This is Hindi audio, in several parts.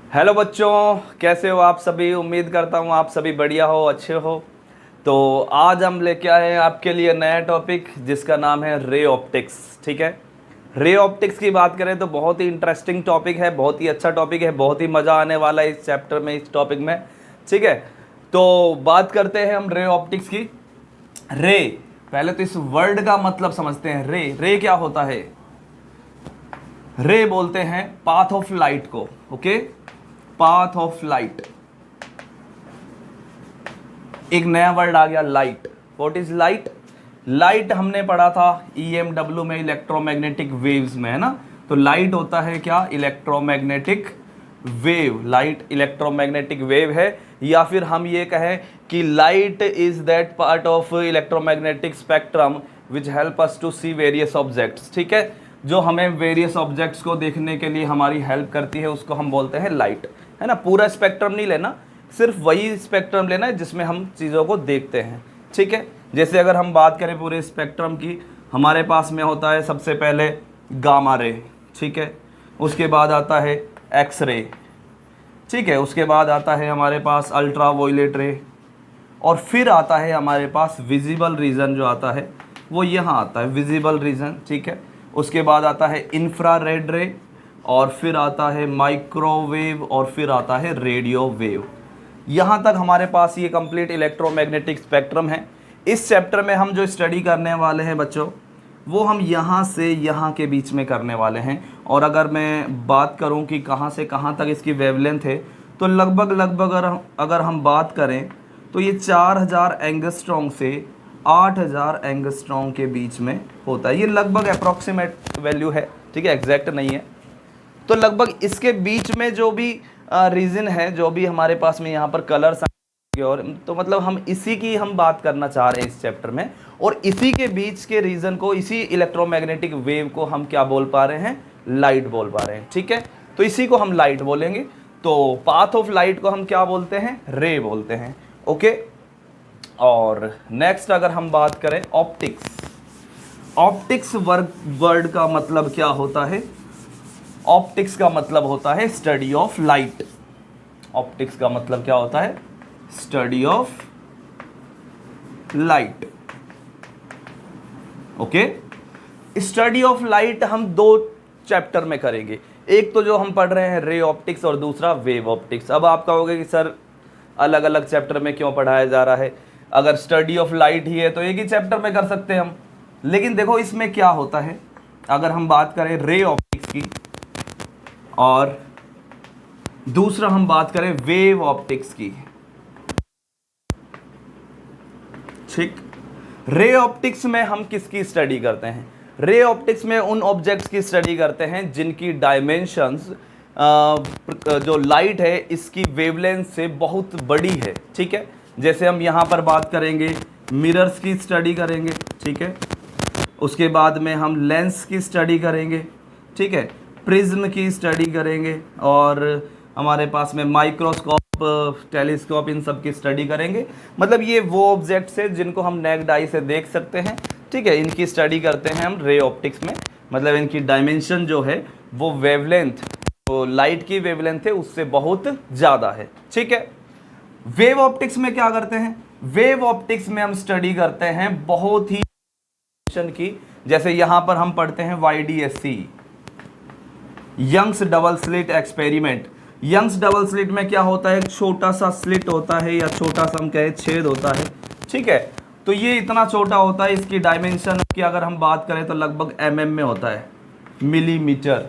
हेलो बच्चों, कैसे हो आप सभी। उम्मीद करता हूँ आप सभी बढ़िया हो, अच्छे हो। तो आज हम लेके आए हैं आपके लिए नया टॉपिक जिसका नाम है रे ऑप्टिक्स। ठीक है, रे ऑप्टिक्स की बात करें तो बहुत ही इंटरेस्टिंग टॉपिक है, बहुत ही अच्छा टॉपिक है, बहुत ही मज़ा आने वाला है इस चैप्टर में, इस टॉपिक में। ठीक है, तो बात करते हैं हम रे ऑप्टिक्स की। रे, पहले तो इस वर्ड का मतलब समझते हैं। रे रे क्या होता है। रे बोलते हैं पाथ ऑफ लाइट को। Okay, path of light. एक नया वर्ड आ गया, light. What is light. Light हमने पढ़ा था EMW में, इलेक्ट्रोमैग्नेटिक वेव्स में, है ना। तो लाइट होता है क्या, electromagnetic wave. Light electromagnetic wave है, या फिर हम ये कहें कि light is that part of electromagnetic spectrum which help us to see various objects. ठीक है, जो हमें वेरियस ऑब्जेक्ट्स को देखने के लिए हमारी हेल्प करती है, उसको हम बोलते हैं लाइट, है ना। पूरा स्पेक्ट्रम नहीं लेना, सिर्फ वही स्पेक्ट्रम लेना है जिसमें हम चीज़ों को देखते हैं। ठीक है, जैसे अगर हम बात करें पूरे स्पेक्ट्रम की, हमारे पास में होता है सबसे पहले गामा रे। ठीक है, उसके बाद आता है एक्स रे। ठीक है, उसके बाद आता है हमारे पास अल्ट्रा वायलेट रे, और फिर आता है हमारे पास विजिबल रीजन जो आता है वो यहाँ आता है, विजिबल रीजन। ठीक है, उसके बाद आता है इंफ्रारेड रे, और फिर आता है माइक्रोवेव, और फिर आता है रेडियो वेव। यहाँ तक हमारे पास ये कंप्लीट इलेक्ट्रोमैग्नेटिक स्पेक्ट्रम है। इस चैप्टर में हम जो स्टडी करने वाले हैं बच्चों, वो हम यहाँ से यहाँ के बीच में करने वाले हैं। और अगर मैं बात करूँ कि कहाँ से कहाँ तक इसकी वेवलेंथ है, तो लगभग लगभग अगर हम बात करें तो ये 4000 एंगस्ट्रॉन्ग से 8000 एंगस्ट्रॉन्ग के बीच में होता है। ये लगभग अप्रॉक्सीमेट वैल्यू है, ठीक है, एग्जैक्ट नहीं है। तो लगभग इसके बीच में जो भी रीजन है, जो भी हमारे पास में यहाँ पर कलर्स, और तो मतलब हम इसी की हम बात करना चाह रहे हैं इस चैप्टर में। और इसी के बीच के रीजन को, इसी इलेक्ट्रोमैग्नेटिक वेव को हम क्या बोल पा रहे हैं, लाइट बोल पा रहे हैं। ठीक है, तो इसी को हम लाइट बोलेंगे। तो पाथ ऑफ लाइट को हम क्या बोलते हैं, रे बोलते हैं। ओके, और नेक्स्ट अगर हम बात करें ऑप्टिक्स। ऑप्टिक्स वर्ड का मतलब क्या होता है। ऑप्टिक्स का मतलब होता है स्टडी ऑफ लाइट। ऑप्टिक्स का मतलब क्या होता है, study of light. Okay, study of light हम दो चैप्टर में करेंगे। एक तो जो हम पढ़ रहे हैं रे ऑप्टिक्स, और दूसरा वेव ऑप्टिक्स। अब आप कहोगे कि सर अलग अलग चैप्टर में क्यों पढ़ाया जा रहा है, अगर स्टडी ऑफ लाइट ही है तो एक ही चैप्टर में कर सकते हैं हम। लेकिन देखो इसमें क्या होता है, अगर हम बात करें रे ऑप्टिक्स की, और दूसरा हम बात करें वेव ऑप्टिक्स की। ठीक, रे ऑप्टिक्स में हम किसकी स्टडी करते हैं, रे ऑप्टिक्स में उन ऑब्जेक्ट्स की स्टडी करते हैं जिनकी डायमेंशंस, जो लाइट है इसकी वेवलेंथ से बहुत बड़ी है। ठीक है, जैसे हम यहाँ पर बात करेंगे मिरर्स की स्टडी करेंगे। ठीक है, उसके बाद में हम लेंस की स्टडी करेंगे। ठीक है, प्रिज्म की स्टडी करेंगे, और हमारे पास में माइक्रोस्कोप, टेलीस्कोप, इन सब की स्टडी करेंगे। मतलब ये वो ऑब्जेक्ट्स है जिनको हम नेक्ड आई से देख सकते हैं। ठीक है, इनकी स्टडी करते हैं हम रे ऑप्टिक्स में। मतलब इनकी डायमेंशन जो है वो वेवलेंथ, तो लाइट की वेवलेंथ है उससे बहुत ज़्यादा है। ठीक है, वेव ऑप्टिक्स में क्या करते हैं, वेव ऑप्टिक्स में हम स्टडी करते हैं बहुत ही की, जैसे यहां पर हम पढ़ते हैं YDSC, Young's double slit experiment. Young's double slit में क्या होता है, एक छोटा सा स्लिट होता है, या छोटा सा हम कहें छेद होता है। ठीक है, तो ये इतना छोटा होता है, इसकी डायमेंशन की अगर हम बात करें तो लगभग mm में होता है, मिलीमीटर।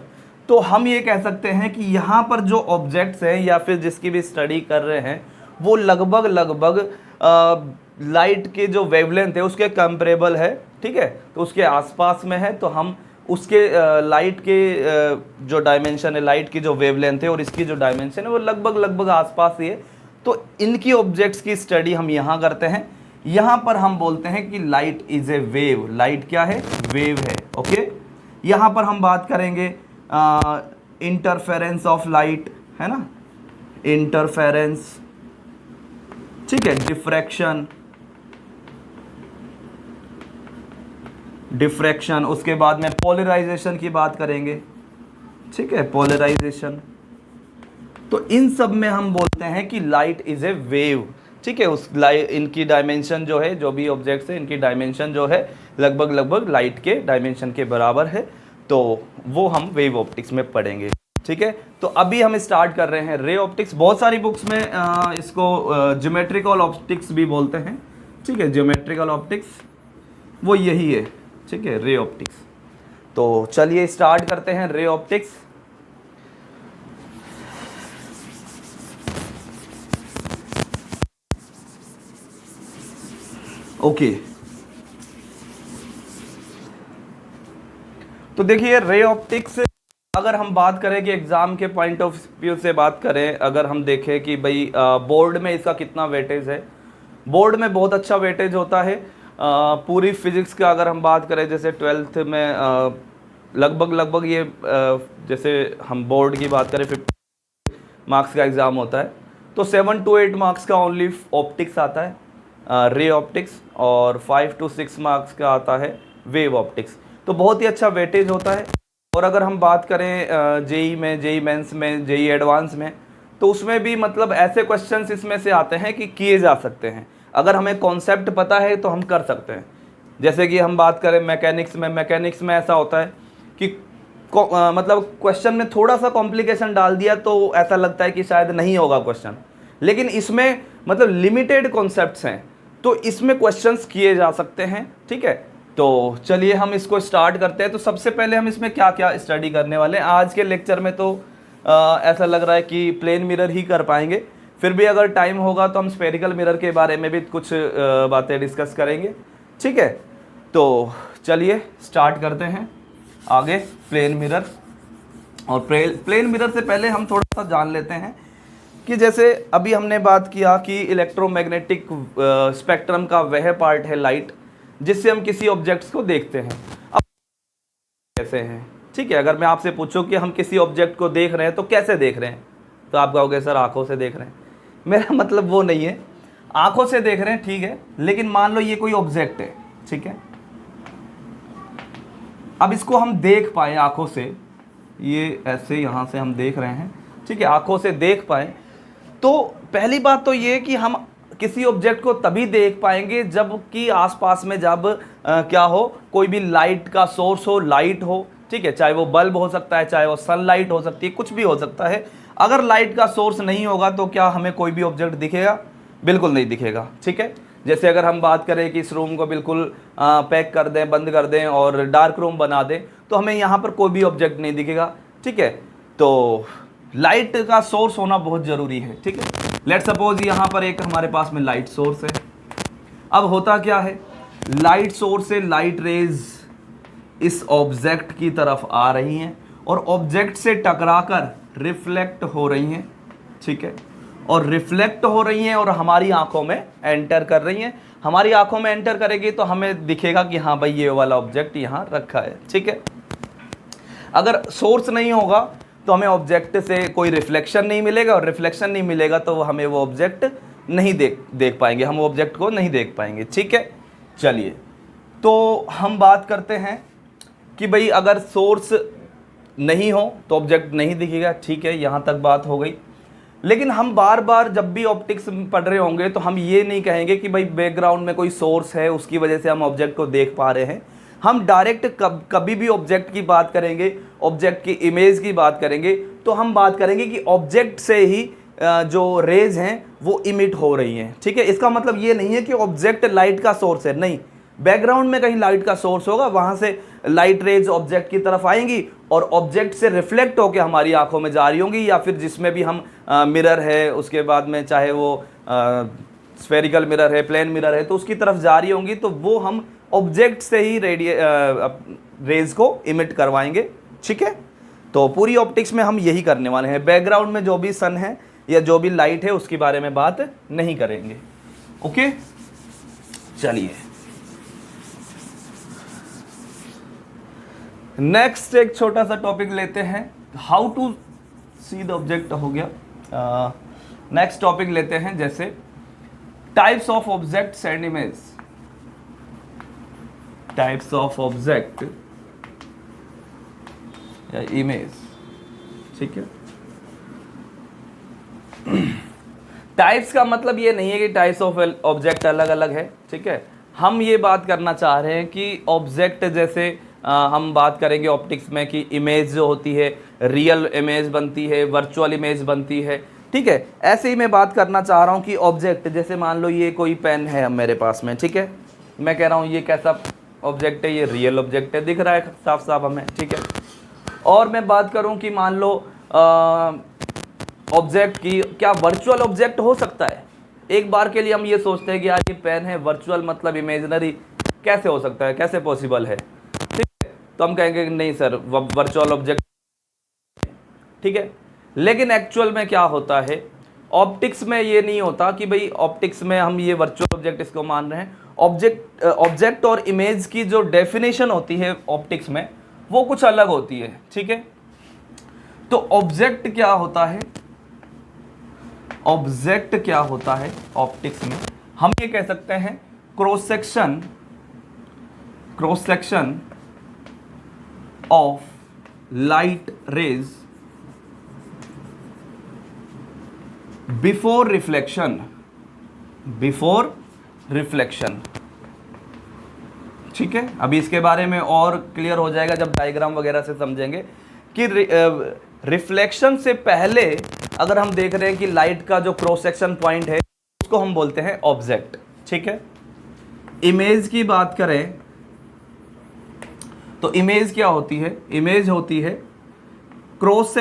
तो हम ये कह सकते हैं कि यहाँ पर जो ऑब्जेक्ट्स हैं या फिर जिसकी भी स्टडी कर रहे हैं, वो लगभग लगभग लाइट के जो वेवलेंथ है उसके कंपेरेबल है। ठीक है, तो उसके आसपास में है, तो हम उसके लाइट के जो डायमेंशन है, लाइट की जो वेवलेंथ है और इसकी जो डायमेंशन है वो लगभग लगभग आसपास ही है। तो इनकी ऑब्जेक्ट्स की स्टडी हम यहाँ करते हैं। यहाँ पर हम बोलते हैं कि light is a wave. Light क्या है, वेव है। ओके, यहाँ पर हम बात करेंगे इंटरफेरेंस ऑफ लाइट, है ना, इंटरफेरेंस। ठीक है, डिफ्रैक्शन, डिफ्रैक्शन, उसके बाद में पोलराइजेशन की बात करेंगे। ठीक है, पोलराइजेशन, तो इन सब में हम बोलते हैं कि लाइट इज ए वेव, ठीक है। उस लाइट, इनकी डायमेंशन जो है, जो भी ऑब्जेक्ट्स है इनकी डायमेंशन जो है लगभग लाइट के डायमेंशन के बराबर है, तो वो हम वेव ऑप्टिक्स में पढ़ेंगे, ठीक है। तो अभी हम स्टार्ट कर रहे हैं रे ऑप्टिक्स। बहुत सारी बुक्स में इसको ज्योमेट्रिकल ऑप्टिक्स भी बोलते हैं, ठीक है। ज्योमेट्रिकल ऑप्टिक्स वो यही है, ठीक है, रे ऑप्टिक्स। तो चलिए स्टार्ट करते हैं रे ऑप्टिक्स। ओके, तो देखिए रे ऑप्टिक्स, अगर हम बात करें कि एग्जाम के पॉइंट ऑफ व्यू से बात करें, अगर हम देखें कि भाई बोर्ड में इसका कितना वेटेज है, बोर्ड में बहुत अच्छा वेटेज होता है। पूरी फिजिक्स का अगर हम बात करें, जैसे 12th में लगभग ये जैसे हम बोर्ड की बात करें 50 मार्क्स का एग्ज़ाम होता है, तो 7 to 8 मार्क्स का ओनली ऑप्टिक्स आता है, रे ऑप्टिक्स, और 5 to 6 मार्क्स का आता है वेव ऑप्टिक्स। तो बहुत ही अच्छा वेटेज होता है। और अगर हम बात करें जेई में, जेई मेंस में, जेई एडवांस में, तो उसमें भी मतलब ऐसे क्वेश्चंस इसमें से आते हैं कि किए जा सकते हैं। अगर हमें कॉन्सेप्ट पता है तो हम कर सकते हैं। जैसे कि हम बात करें मैकेनिक्स में ऐसा होता है कि मतलब क्वेश्चन में थोड़ा सा कॉम्प्लिकेशन डाल दिया तो ऐसा लगता है कि शायद नहीं होगा क्वेश्चन, लेकिन इसमें मतलब लिमिटेड कॉन्सेप्ट्स हैं, तो इसमें क्वेश्चंस किए जा सकते हैं, ठीक है। तो चलिए हम इसको स्टार्ट करते हैं। तो सबसे पहले हम इसमें क्या क्या स्टडी करने वाले हैं आज के लेक्चर में, तो ऐसा लग रहा है कि प्लेन मिरर ही कर पाएंगे। फिर भी अगर टाइम होगा तो हम स्फेरिकल मिरर के बारे में भी कुछ बातें डिस्कस करेंगे, ठीक है। तो चलिए स्टार्ट करते हैं आगे प्लेन मिरर। और प्लेन मिरर से पहले हम थोड़ा सा जान लेते हैं कि जैसे अभी हमने बात किया कि इलेक्ट्रोमैग्नेटिक स्पेक्ट्रम का वह पार्ट है लाइट, जिससे हम किसी ऑब्जेक्ट्स को देखते हैं। अब कैसे हैं, ठीक है। अगर मैं आपसे पूछूं कि हम किसी ऑब्जेक्ट को देख रहे हैं तो कैसे देख रहे हैं, तो आप कहोगे सर आंखों से देख रहे हैं। मेरा मतलब वो नहीं है, आंखों से देख रहे हैं ठीक है, लेकिन मान लो ये कोई ऑब्जेक्ट है, ठीक है। अब इसको हम देख पाए आंखों से, ये ऐसे यहाँ से हम देख रहे हैं, ठीक है, आंखों से देख पाए, तो पहली बात तो ये कि हम किसी ऑब्जेक्ट को तभी देख पाएंगे जब कि आसपास में जब क्या हो, कोई भी लाइट का सोर्स हो, लाइट हो, ठीक है। चाहे वो बल्ब हो सकता है, चाहे वो सनलाइट हो सकती है, कुछ भी हो सकता है। अगर लाइट का सोर्स नहीं होगा तो क्या हमें कोई भी ऑब्जेक्ट दिखेगा? बिल्कुल नहीं दिखेगा, ठीक है। जैसे अगर हम बात करें कि इस रूम को बिल्कुल पैक कर दें, बंद कर दें और डार्क रूम बना दें, तो हमें यहाँ पर कोई भी ऑब्जेक्ट नहीं दिखेगा, ठीक है। तो लाइट का सोर्स होना बहुत ज़रूरी है, ठीक है। लेट सपोज यहाँ पर एक हमारे पास में लाइट सोर्स है। अब होता क्या है, लाइट सोर्स से लाइट रेज इस ऑब्जेक्ट की तरफ आ रही हैं और ऑब्जेक्ट से टकराकर रिफ्लेक्ट हो रही हैं, ठीक है। और रिफ्लेक्ट हो रही हैं और हमारी आंखों में एंटर कर रही हैं। हमारी आंखों में एंटर करेगी तो हमें दिखेगा कि हाँ भाई ये वाला ऑब्जेक्ट यहाँ रखा है, ठीक है। अगर सोर्स नहीं होगा तो हमें ऑब्जेक्ट से कोई रिफ्लेक्शन नहीं मिलेगा, और रिफ्लेक्शन नहीं मिलेगा तो हमें वो ऑब्जेक्ट नहीं देख पाएंगे, हम ऑब्जेक्ट को नहीं देख पाएंगे, ठीक है। चलिए तो हम बात करते हैं कि भाई अगर सोर्स नहीं हो तो ऑब्जेक्ट नहीं दिखेगा, ठीक है, यहाँ तक बात हो गई। लेकिन हम बार बार जब भी ऑप्टिक्स पढ़ रहे होंगे तो हम ये नहीं कहेंगे कि भाई बैकग्राउंड में कोई सोर्स है उसकी वजह से हम ऑब्जेक्ट को देख पा रहे हैं। हम डायरेक्ट कभी भी ऑब्जेक्ट की बात करेंगे, ऑब्जेक्ट की इमेज की बात करेंगे, तो हम बात करेंगे कि ऑब्जेक्ट से ही जो रेज हैं वो इमिट हो रही हैं, ठीक है। इसका मतलब ये नहीं है कि ऑब्जेक्ट लाइट का सोर्स है, नहीं, बैकग्राउंड में कहीं लाइट का सोर्स होगा, वहाँ से लाइट रेज ऑब्जेक्ट की तरफ आएंगी और ऑब्जेक्ट से रिफ्लेक्ट होकर हमारी आंखों में जा रही होंगी, या फिर जिसमें भी हम मिरर है उसके बाद में चाहे वो स्फेरिकल मिरर है, प्लेन मिरर है, तो उसकी तरफ जा रही होंगी, तो वो हम ऑब्जेक्ट से ही रेज को इमिट करवाएंगे, ठीक है। तो पूरी ऑप्टिक्स में हम यही करने वाले हैं, बैकग्राउंड में जो भी सन है या जो भी लाइट है उसके बारे में बात नहीं करेंगे, ओके। चलिए नेक्स्ट एक छोटा सा टॉपिक लेते हैं, how to see the object हो गया। नेक्स्ट टॉपिक लेते हैं जैसे types of objects and image, types of object या इमेज, ठीक है। टाइप्स का मतलब ये नहीं है कि टाइप्स ऑफ ऑब्जेक्ट अलग अलग है, ठीक है। हम ये बात करना चाह रहे हैं कि ऑब्जेक्ट जैसे हम बात करेंगे ऑप्टिक्स में कि इमेज जो होती है रियल इमेज बनती है, वर्चुअल इमेज बनती है, ठीक है। ऐसे ही मैं बात करना चाह रहा हूँ कि ऑब्जेक्ट जैसे मान लो ये कोई पेन है अब मेरे पास में, ठीक है। मैं कह रहा हूँ ये कैसा ऑब्जेक्ट है, ये रियल ऑब्जेक्ट है, दिख रहा है साफ साफ हमें, ठीक है। और मैं बात करूँ कि मान लो ऑब्जेक्ट की क्या वर्चुअल ऑब्जेक्ट हो सकता है। एक बार के लिए हम ये सोचते हैं कि यार ये पेन है, वर्चुअल मतलब इमेजिनरी, कैसे हो सकता है, कैसे पॉसिबल है, ठीक है। तो हम कहेंगे कि नहीं सर वर्चुअल ऑब्जेक्ट, ठीक है। लेकिन एक्चुअल में क्या होता है, ऑप्टिक्स में ये नहीं होता कि भाई ऑप्टिक्स में हम ये वर्चुअल ऑब्जेक्ट इसको मान रहे हैं। ऑब्जेक्ट और इमेज की जो डेफिनेशन होती है ऑप्टिक्स में वो कुछ अलग होती है, ठीक है। तो ऑब्जेक्ट क्या होता है, ऑब्जेक्ट क्या होता है ऑप्टिक्स में, हम ये कह सकते हैं cross section of light rays before reflection, ठीक है। अभी इसके बारे में और क्लियर हो जाएगा जब डायग्राम वगैरह से समझेंगे कि रिफ्लेक्शन से पहले अगर हम देख रहे हैं कि लाइट का जो क्रॉस सेक्शन पॉइंट है उसको हम बोलते हैं ऑब्जेक्ट, ठीक है। इमेज की बात करें तो इमेज क्या होती है, इमेज होती है cross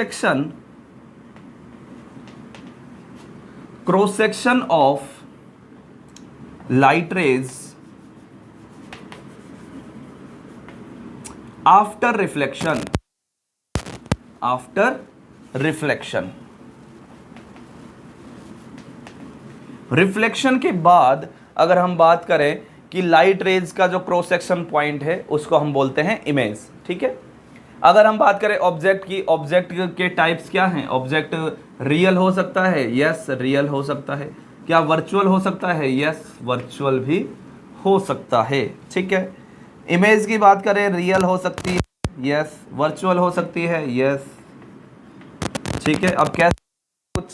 section of light rays after reflection, reflection के बाद अगर हम बात करें कि लाइट रेज का जो क्रॉस सेक्शन पॉइंट है उसको हम बोलते हैं इमेज, ठीक है। अगर हम बात करें ऑब्जेक्ट की, ऑब्जेक्ट के टाइप्स क्या हैं, ऑब्जेक्ट रियल हो सकता है, यस रियल हो सकता है। क्या वर्चुअल हो सकता है, यस वर्चुअल भी हो सकता है, ठीक है। इमेज की बात करें रियल हो सकती है, यस वर्चुअल हो सकती है, यस, ठीक है। अब कैसे कुछ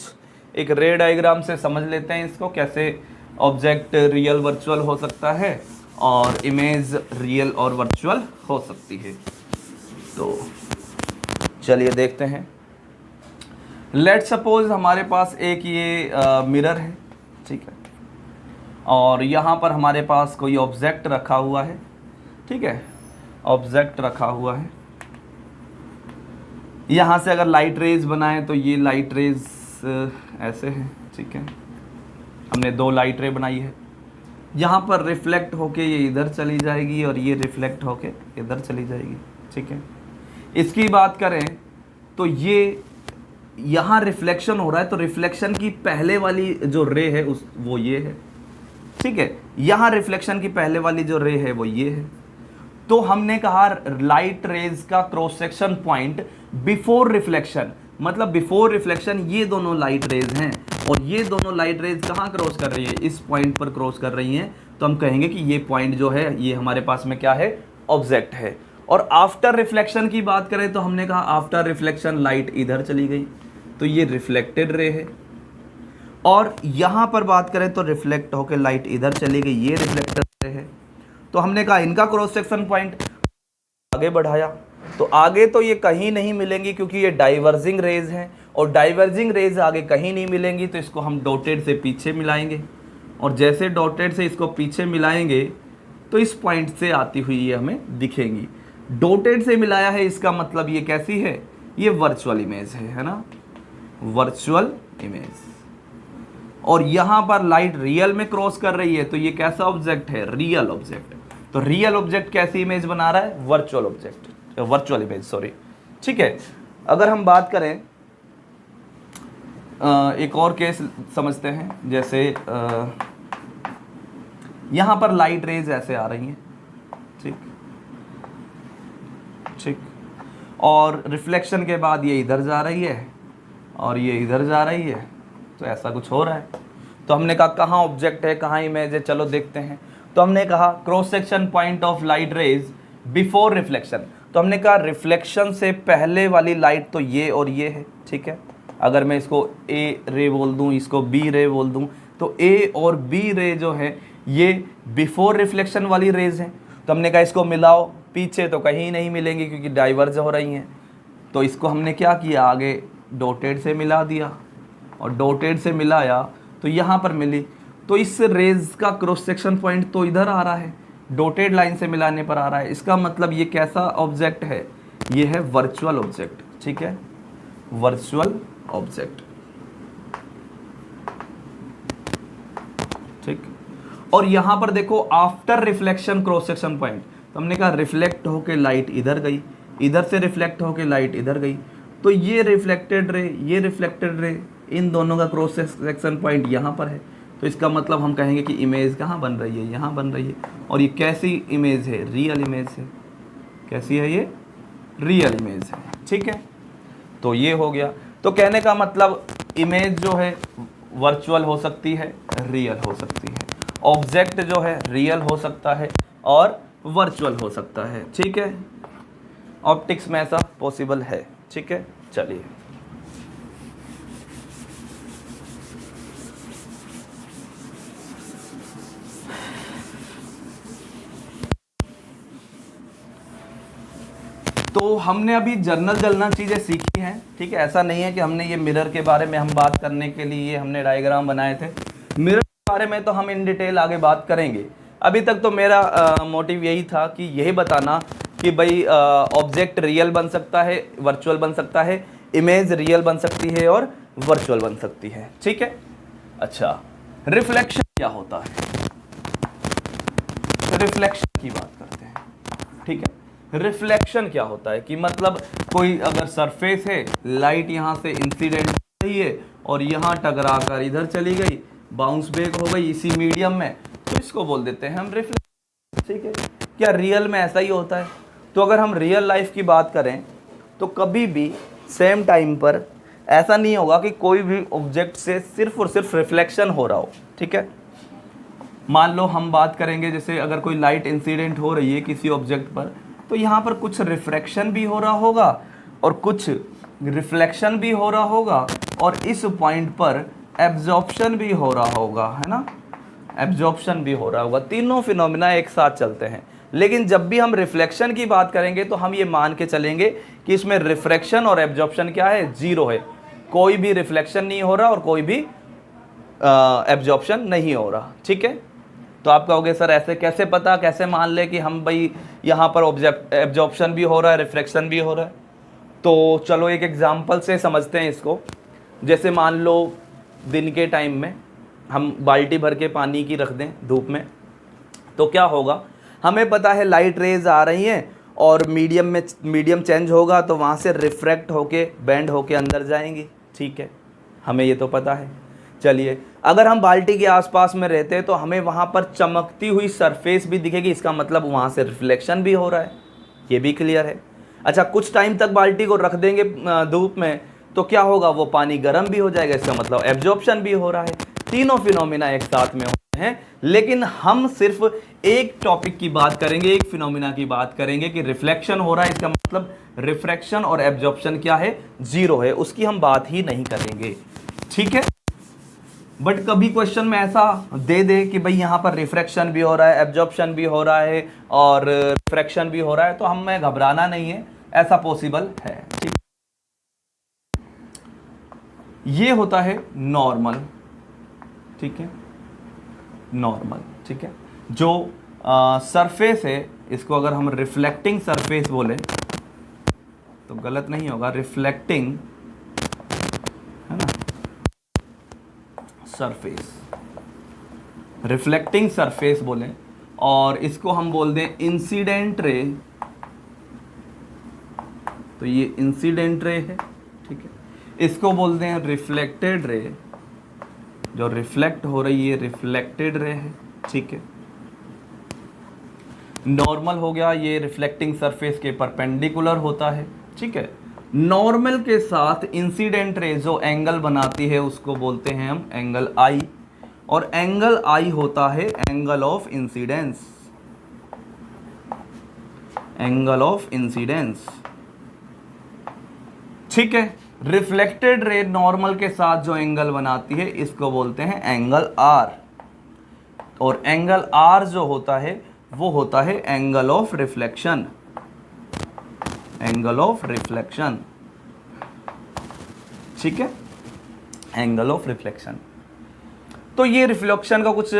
एक रे डायग्राम से समझ लेते हैं इसको, कैसे ऑब्जेक्ट रियल वर्चुअल हो सकता है और इमेज रियल और वर्चुअल हो सकती है। तो चलिए देखते हैं। लेट सपोज हमारे पास एक ये मिरर है, ठीक है, और यहाँ पर हमारे पास कोई ऑब्जेक्ट रखा हुआ है, ठीक है, ऑब्जेक्ट रखा हुआ है। यहाँ से अगर लाइट रेज बनाएं तो ये लाइट रेज ऐसे है, ठीक है। हमने दो लाइट रे बनाई है, यहाँ पर रिफ्लेक्ट होके ये इधर चली जाएगी और ये रिफ्लेक्ट होके इधर चली जाएगी, ठीक है। इसकी बात करें तो ये यहाँ रिफ्लेक्शन हो रहा है, तो रिफ्लेक्शन की पहले वाली जो रे है वो ये है, ठीक है। यहाँ रिफ्लेक्शन की पहले वाली जो रे है वो ये है। तो हमने कहा लाइट रेज का cross section point before reflection, मतलब बिफोर रिफ्लेक्शन ये दोनों लाइट रेज हैं और ये दोनों लाइट रेज कहाँ क्रॉस कर रही है, इस पॉइंट पर क्रॉस कर रही हैं। तो हम कहेंगे कि ये पॉइंट जो है ये हमारे पास में क्या है, ऑब्जेक्ट है। और आफ्टर रिफ्लेक्शन की बात करें तो हमने कहा आफ्टर रिफ्लेक्शन लाइट इधर चली गई, तो ये रिफ्लेक्टेड रे है। और यहाँ पर बात करें तो रिफ्लेक्ट होकर लाइट इधर चली गई, ये रिफ्लेक्टेड रे है। तो हमने कहा इनका क्रॉस सेक्शन पॉइंट आगे बढ़ाया, तो आगे तो ये कहीं नहीं मिलेंगी क्योंकि ये डाइवर्जिंग रेज हैं, और डाइवर्जिंग रेज आगे कहीं नहीं मिलेंगी, तो इसको हम डॉटेड से पीछे मिलाएंगे। और जैसे डॉटेड से इसको पीछे मिलाएंगे तो इस पॉइंट से आती हुई ये हमें दिखेंगी। डॉटेड से मिलाया है इसका मतलब ये कैसी है, ये वर्चुअल इमेज है ना, वर्चुअल इमेज। और यहाँ पर लाइट रियल में क्रॉस कर रही है, तो ये कैसा ऑब्जेक्ट है, रियल ऑब्जेक्ट। तो रियल ऑब्जेक्ट कैसी इमेज बना रहा है, virtual object, virtual image sorry, ठीक है। अगर हम बात करें एक और केस समझते हैं, जैसे यहाँ पर लाइट रेज ऐसे आ रही हैं, ठीक ठीक, और रिफ्लेक्शन के बाद ये इधर जा रही है और ये इधर जा रही है, तो ऐसा कुछ हो रहा है। तो हमने कहा कहाँ ऑब्जेक्ट है, कहाँ इमेज है, चलो देखते हैं। तो हमने कहा cross section point of light rays before reflection, तो हमने कहा रिफ्लेक्शन से पहले वाली लाइट तो ये और ये है, ठीक है। अगर मैं इसको ए रे बोल दूं, इसको बी रे बोल दूं, तो ए और बी रे जो है ये बिफोर रिफ्लेक्शन वाली रेज हैं। तो हमने कहा इसको मिलाओ, पीछे तो कहीं नहीं मिलेंगी क्योंकि डाइवर्ज हो रही हैं। तो इसको हमने क्या किया, आगे डॉटेड से मिला दिया, और डॉटेड से मिलाया तो यहाँ पर मिली। तो इस रेज का क्रॉस सेक्शन पॉइंट तो इधर आ रहा है, डॉटेड लाइन से मिलाने पर आ रहा है। इसका मतलब ये कैसा ऑब्जेक्ट है, ये है वर्चुअल ऑब्जेक्ट, ठीक है, वर्चुअल ऑब्जेक्ट, ठीक। और यहां पर देखो after reflection cross section point, तो हमने कहा रिफ्लेक्ट होके लाइट इधर गई, इधर से रिफ्लेक्ट होके लाइट इधर गई, तो ये रिफ्लेक्टेड रे, ये रिफ्लेक्टेड रे, इन दोनों का क्रॉस सेक्शन पॉइंट यहाँ पर है। तो इसका मतलब हम कहेंगे कि इमेज कहाँ बन रही है, यहाँ बन रही है। और ये कैसी इमेज है, रियल इमेज है। कैसी है ये, रियल इमेज है, ठीक है। तो ये हो गया। तो कहने का मतलब इमेज जो है वर्चुअल हो सकती है, रियल हो सकती है, ऑब्जेक्ट जो है रियल हो सकता है और वर्चुअल हो सकता है, ठीक है। ऑप्टिक्स में ऐसा पॉसिबल है, ठीक है। चलिए तो हमने अभी जर्नल चीज़ें सीखी हैं, ठीक है। ऐसा नहीं है कि हमने ये मिरर के बारे में हम बात करने के लिए हमने डायग्राम बनाए थे। मिरर के बारे में तो हम इन डिटेल आगे बात करेंगे। अभी तक तो मेरा मोटिव यही था कि यही बताना कि भाई ऑब्जेक्ट रियल बन सकता है, वर्चुअल बन सकता है, इमेज रियल बन सकती है और वर्चुअल बन सकती है, ठीक है। अच्छा, रिफ्लेक्शन क्या होता है, रिफ्लेक्शन की बात करते हैं, ठीक है। रिफ्लेक्शन क्या होता है कि मतलब कोई अगर सरफेस है, लाइट यहाँ से इंसिडेंट हो रही है और यहाँ टकरा कर इधर चली गई, बाउंस बैक हो गई इसी मीडियम में, तो इसको बोल देते हैं हम रिफ्लेक्शन, ठीक है। क्या रियल में ऐसा ही होता है? तो अगर हम रियल लाइफ की बात करें तो कभी भी सेम टाइम पर ऐसा नहीं होगा कि कोई भी ऑब्जेक्ट से सिर्फ और सिर्फ रिफ्लेक्शन हो रहा हो, ठीक है। मान लो हम बात करेंगे, जैसे अगर कोई लाइट इंसिडेंट हो रही है किसी ऑब्जेक्ट पर, तो यहाँ पर कुछ रिफ्रैक्शन भी हो रहा होगा और कुछ रिफ्लेक्शन भी हो रहा होगा, और इस पॉइंट पर एब्जॉर्प्शन भी हो रहा होगा, है ना, एब्जॉर्प्शन भी हो रहा होगा। तीनों फिनोमिना एक साथ चलते हैं। लेकिन जब भी हम रिफ्लेक्शन की बात करेंगे तो हम ये मान के चलेंगे कि इसमें रिफ्रैक्शन और एब्जॉर्प्शन क्या है, जीरो है। कोई भी रिफ्लेक्शन नहीं हो रहा और कोई भी एब्जॉर्प्शन नहीं हो रहा, ठीक है। तो आप कहोगे सर ऐसे कैसे पता, कैसे मान ले कि हम भाई यहाँ पर एब्जॉर्प्शन भी हो रहा है, रिफ्रैक्शन भी हो रहा है। तो चलो एक एग्जांपल से समझते हैं इसको। जैसे मान लो दिन के टाइम में हम बाल्टी भर के पानी की रख दें धूप में, तो क्या होगा, हमें पता है लाइट रेज आ रही हैं और मीडियम चेंज होगा तो वहाँ से रिफ्रैक्ट होके बेंड होके अंदर जाएंगी, ठीक है, हमें ये तो पता है। चलिए, अगर हम बाल्टी के आसपास में रहते हैं तो हमें वहाँ पर चमकती हुई सरफेस भी दिखेगी, इसका मतलब वहाँ से रिफ्लेक्शन भी हो रहा है, ये भी क्लियर है। अच्छा, कुछ टाइम तक बाल्टी को रख देंगे धूप में तो क्या होगा, वो पानी गर्म भी हो जाएगा, इसका मतलब एब्जॉर्प्शन भी हो रहा है। तीनों फिनोमिना एक साथ में होते हैं, लेकिन हम सिर्फ एक टॉपिक की बात करेंगे, एक फिनोमिना की बात करेंगे कि रिफ्लेक्शन हो रहा है, इसका मतलब रिफ्रैक्शन और एब्जॉर्प्शन क्या है, जीरो है, उसकी हम बात ही नहीं करेंगे, ठीक है। बट कभी क्वेश्चन में ऐसा दे दे कि भाई यहाँ पर रिफ्रैक्शन भी हो रहा है, एब्जॉर्प्शन भी हो रहा है और रिफ्रैक्शन भी हो रहा है, तो हमें घबराना नहीं है, ऐसा पॉसिबल है, ठीक। ये होता है नॉर्मल, ठीक है, नॉर्मल, ठीक है। जो सरफेस है, इसको अगर हम रिफ्लेक्टिंग सरफेस बोले तो गलत नहीं होगा, रिफ्लेक्टिंग, है ना, सरफेस, रिफ्लेक्टिंग सरफेस बोले, और इसको हम बोल दें इंसिडेंट रे, तो ये इंसिडेंट रे है, ठीक है। इसको बोलते हैं रिफ्लेक्टेड रे, जो रिफ्लेक्ट हो रही है रिफ्लेक्टेड रे है, ठीक है। नॉर्मल हो गया, ये रिफ्लेक्टिंग सरफेस के परपेंडिकुलर होता है, ठीक है। नॉर्मल के साथ इंसिडेंट रे जो एंगल बनाती है उसको बोलते हैं हम एंगल आई, और एंगल आई होता है angle of incidence, angle of incidence, ठीक है। रिफ्लेक्टेड रे नॉर्मल के साथ जो एंगल बनाती है इसको बोलते हैं एंगल आर, और एंगल आर जो होता है वो होता है angle of reflection, angle of reflection, ठीक है, एंगल ऑफ रिफ्लेक्शन। तो ये रिफ्लेक्शन का कुछ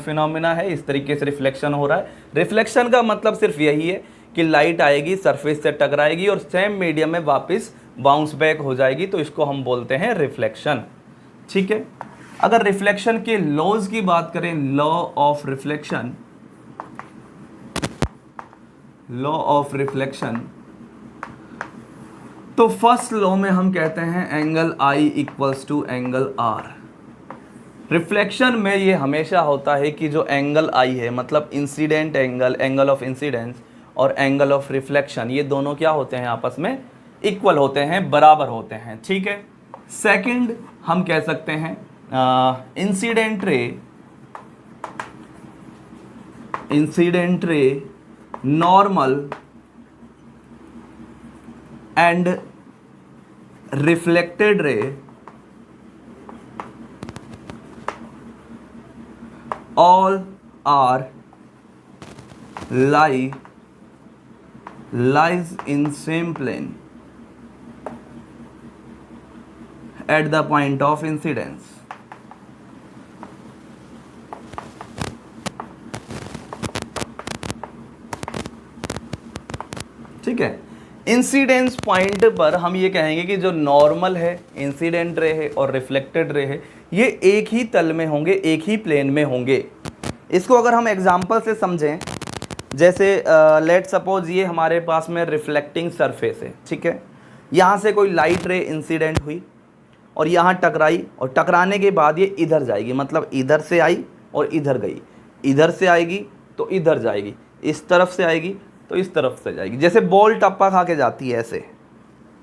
फिनोमिना है, इस तरीके से रिफ्लेक्शन हो रहा है। रिफ्लेक्शन का मतलब सिर्फ यही है कि लाइट आएगी, सरफेस से टकराएगी और सेम मीडियम में वापस बाउंस बैक हो जाएगी, तो इसको हम बोलते हैं रिफ्लेक्शन, ठीक है। अगर रिफ्लेक्शन के लॉज की बात करें, law of reflection, law of reflection, तो फर्स्ट लॉ में हम कहते हैं angle I equals to angle R. Reflection में ये हमेशा होता है कि जो एंगल आई है, मतलब incident angle, angle of incidence और एंगल ऑफ रिफ्लेक्शन, ये दोनों क्या होते हैं, आपस में इक्वल होते हैं, बराबर होते हैं, ठीक है। सेकंड हम कह सकते हैं incident ray normal and reflected ray all are lies in same plane at the point of incidence। ठीक है, इंसिडेंस पॉइंट पर हम ये कहेंगे कि जो नॉर्मल है, इंसिडेंट रे है और रिफ्लेक्टेड रे है, ये एक ही तल में होंगे, एक ही प्लेन में होंगे। इसको अगर हम एग्जांपल से समझें, जैसे लेट सपोज ये हमारे पास में रिफ्लेक्टिंग सरफेस है, ठीक है। यहाँ से कोई लाइट रे इंसिडेंट हुई और यहाँ टकराई, और टकराने के बाद ये इधर जाएगी, मतलब इधर से आई और इधर गई, इधर से आएगी तो इधर जाएगी, इस तरफ से आएगी तो इस तरफ से जाएगी, जैसे बॉल टप्पा खा के जाती है ऐसे,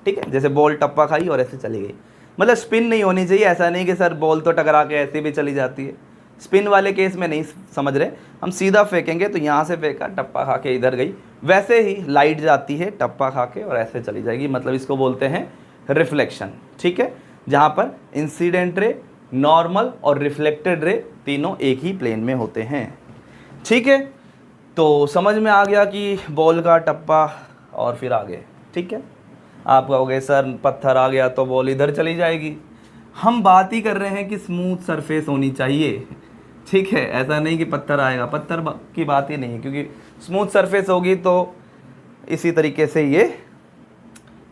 ठीक है, जैसे बॉल टप्पा खाई और ऐसे चली गई। मतलब स्पिन नहीं होनी चाहिए, ऐसा नहीं कि सर बॉल तो टकरा के ऐसे भी चली जाती है, स्पिन वाले केस में नहीं समझ रहे, हम सीधा फेंकेंगे तो यहाँ से फेंका, टप्पा खा के इधर गई, वैसे ही लाइट जाती है टप्पा खा के और ऐसे चली जाएगी, मतलब इसको बोलते हैं रिफ्लेक्शन, ठीक है, जहाँ पर इंसिडेंट रे, नॉर्मल और रिफ्लेक्टेड रे तीनों एक ही प्लेन में होते हैं, ठीक है। तो समझ में आ गया कि बॉल का टप्पा और फिर आगे, ठीक है। आप कहोगे सर पत्थर आ गया तो बॉल इधर चली जाएगी, हम बात ही कर रहे हैं कि स्मूथ सरफेस होनी चाहिए, ठीक है, ऐसा नहीं कि पत्थर आएगा, पत्थर की बात ही नहीं है, क्योंकि स्मूथ सरफेस होगी तो इसी तरीके से ये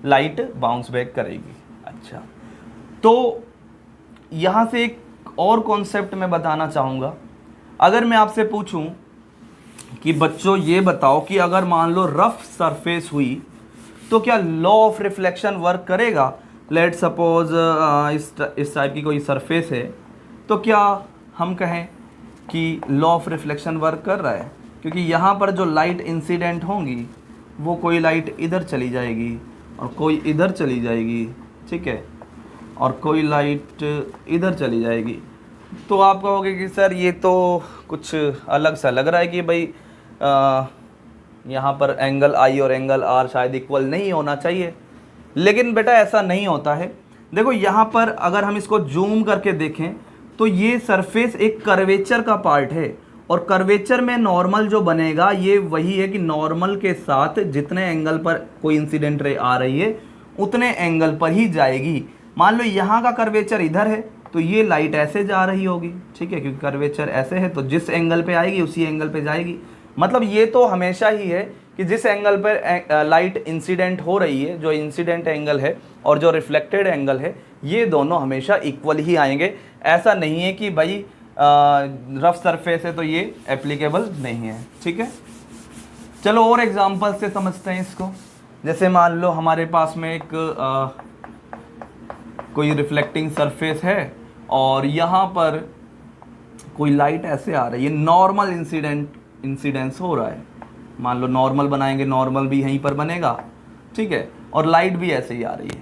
लाइट बाउंस बैक करेगी। अच्छा, तो यहाँ से एक और कॉन्सेप्ट मैं बताना चाहूँगा। अगर मैं आपसे पूछूं कि बच्चों ये बताओ कि अगर मान लो रफ सरफेस हुई तो क्या लॉ ऑफ रिफ्लेक्शन वर्क करेगा। लेट सपोज इस टाइप की कोई सरफेस है, तो क्या हम कहें कि लॉ ऑफ रिफ्लेक्शन वर्क कर रहा है, क्योंकि यहाँ पर जो लाइट इंसिडेंट होंगी वो कोई लाइट इधर चली जाएगी और कोई इधर चली जाएगी, ठीक है, और कोई लाइट इधर चली जाएगी। तो आप कहोगे कि सर ये तो कुछ अलग सा लग रहा है कि भाई यहाँ पर एंगल आई और एंगल आर शायद इक्वल नहीं होना चाहिए, लेकिन बेटा ऐसा नहीं होता है। देखो यहाँ पर अगर हम इसको जूम करके देखें तो ये सरफेस एक कर्वेचर का पार्ट है, और कर्वेचर में नॉर्मल जो बनेगा ये वही है कि नॉर्मल के साथ जितने एंगल पर कोई इंसिडेंट रे आ रही है उतने एंगल पर ही जाएगी। मान लो यहाँ का कर्वेचर इधर है तो ये लाइट ऐसे जा रही होगी, ठीक है, क्योंकि कर्वेचर ऐसे है तो जिस एंगल पे आएगी उसी एंगल पे जाएगी। मतलब ये तो हमेशा ही है कि जिस एंगल पर लाइट इंसिडेंट हो रही है, जो इंसिडेंट एंगल है और जो रिफ्लेक्टेड एंगल है, ये दोनों हमेशा इक्वल ही आएंगे। ऐसा नहीं है कि भाई रफ सरफेस है तो ये एप्लीकेबल नहीं है, ठीक है। चलो और एग्जांपल से समझते हैं इसको। जैसे मान लो हमारे पास में एक कोई रिफ्लेक्टिंग सरफेस है और यहाँ पर कोई लाइट ऐसे आ रही है, नॉर्मल इंसिडेंस हो रहा है। मान लो नॉर्मल बनाएंगे, नॉर्मल भी यहीं पर बनेगा, ठीक है, और लाइट भी ऐसे ही आ रही है।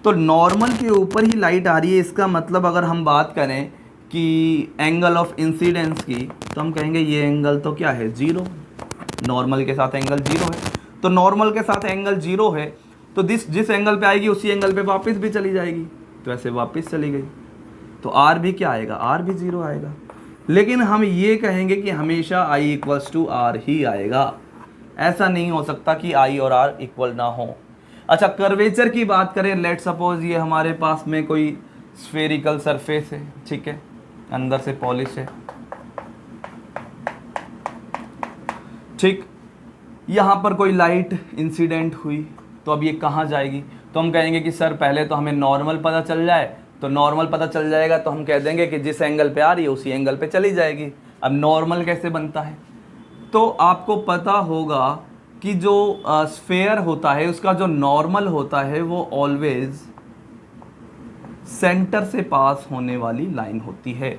तो नॉर्मल के ऊपर ही लाइट आ रही है, इसका मतलब अगर हम बात करें कि एंगल ऑफ इंसिडेंस की, तो हम कहेंगे ये एंगल तो क्या है, जीरो। नॉर्मल के साथ एंगल जीरो है, तो नॉर्मल के साथ एंगल जीरो है तो जिस जिस एंगल पे आएगी उसी एंगल पे वापस भी चली जाएगी, तो ऐसे वापस चली गई, तो आर भी क्या आएगा, आर भी 0 आएगा। लेकिन हम ये कहेंगे कि हमेशा आई इक्वल्स टू आर ही आएगा, ऐसा नहीं हो सकता कि आई और आर इक्वल ना हो। अच्छा, कर्वेचर की बात करें, लेट सपोज ये हमारे पास में कोई स्फेरिकल सरफेस है, ठीक है, अंदर से पॉलिश है, ठीक, यहाँ पर कोई लाइट इंसिडेंट हुई, तो अब ये कहाँ जाएगी, तो हम कहेंगे कि सर पहले तो हमें नॉर्मल पता चल जाए, तो नॉर्मल पता चल जाएगा तो हम कह देंगे कि जिस एंगल पे आ रही है उसी एंगल पे चली जाएगी। अब नॉर्मल कैसे बनता है, तो आपको पता होगा कि जो स्फेयर होता है उसका जो नॉर्मल होता है वो ऑलवेज सेंटर से पास होने वाली लाइन होती है।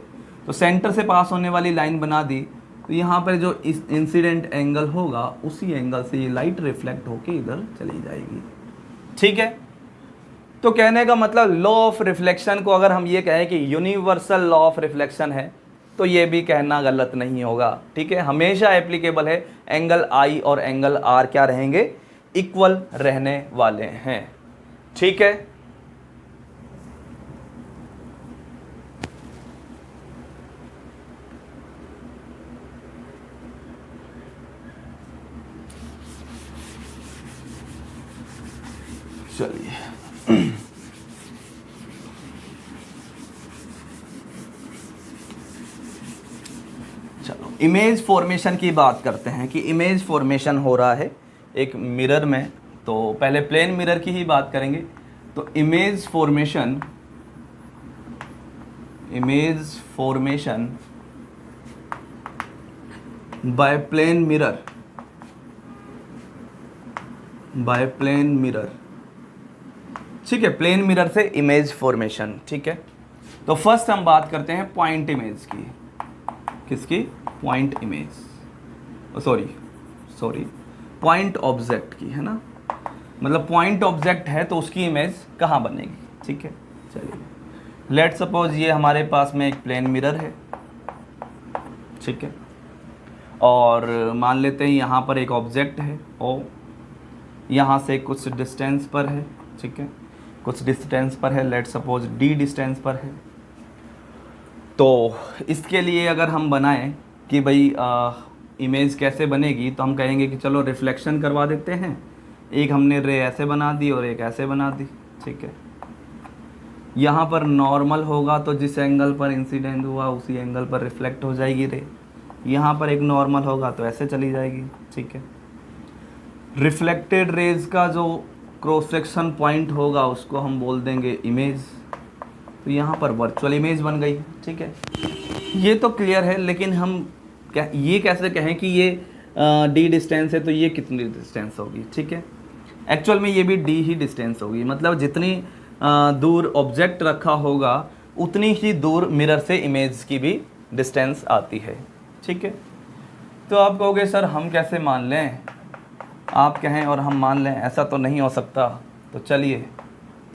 तो सेंटर से पास होने वाली लाइन बना दी, तो यहाँ पर जो इस इंसिडेंट एंगल होगा उसी एंगल से ये लाइट रिफ्लेक्ट होके इधर चली जाएगी, ठीक है। तो कहने का मतलब लॉ ऑफ रिफ्लेक्शन को अगर हम ये कहें कि यूनिवर्सल लॉ ऑफ रिफ्लेक्शन है, तो ये भी कहना गलत नहीं होगा, ठीक है, हमेशा एप्लीकेबल है। एंगल आई और एंगल आर क्या रहेंगे, इक्वल रहने वाले हैं, ठीक है। चलिए चलो इमेज फॉर्मेशन की बात करते हैं कि इमेज फॉर्मेशन हो रहा है एक मिरर में। तो पहले प्लेन मिरर की ही बात करेंगे। तो image formation by plane mirror, ठीक है, प्लेन मिरर से इमेज फॉर्मेशन, ठीक है। तो फर्स्ट हम बात करते हैं पॉइंट इमेज की। किसकी, point image, sorry point object की, है ना, मतलब पॉइंट ऑब्जेक्ट है तो उसकी इमेज कहाँ बनेगी, ठीक है। चलिए लेट सपोज ये हमारे पास में एक प्लेन मिरर है, ठीक है, और मान लेते हैं यहाँ पर एक ऑब्जेक्ट है ओ, यहाँ से कुछ डिस्टेंस पर है, ठीक है, कुछ डिस्टेंस पर है, लेट सपोज d डिस्टेंस पर है। तो इसके लिए अगर हम बनाएं कि भाई इमेज कैसे बनेगी, तो हम कहेंगे कि चलो रिफ्लेक्शन करवा देते हैं। एक हमने रे ऐसे बना दी और एक ऐसे बना दी, ठीक है। यहाँ पर नॉर्मल होगा तो जिस एंगल पर इंसिडेंट हुआ उसी एंगल पर रिफ्लेक्ट हो जाएगी रे। यहाँ पर एक नॉर्मल होगा तो ऐसे चली जाएगी, ठीक है। रिफ्लेक्टेड रेज का जो क्रॉस सेक्शन पॉइंट होगा उसको हम बोल देंगे इमेज। तो यहाँ पर वर्चुअल इमेज बन गई, ठीक है। ये तो क्लियर है, लेकिन हम क्या ये कैसे कहें कि ये d डिस्टेंस है तो ये कितनी डिस्टेंस होगी, ठीक है। एक्चुअल में ये भी d ही डिस्टेंस होगी, मतलब जितनी दूर ऑब्जेक्ट रखा होगा उतनी ही दूर मिरर से इमेज की भी डिस्टेंस आती है, ठीक है। तो आप कहोगे सर हम कैसे मान लें, आप कहें और हम मान लें, ऐसा तो नहीं हो सकता। तो चलिए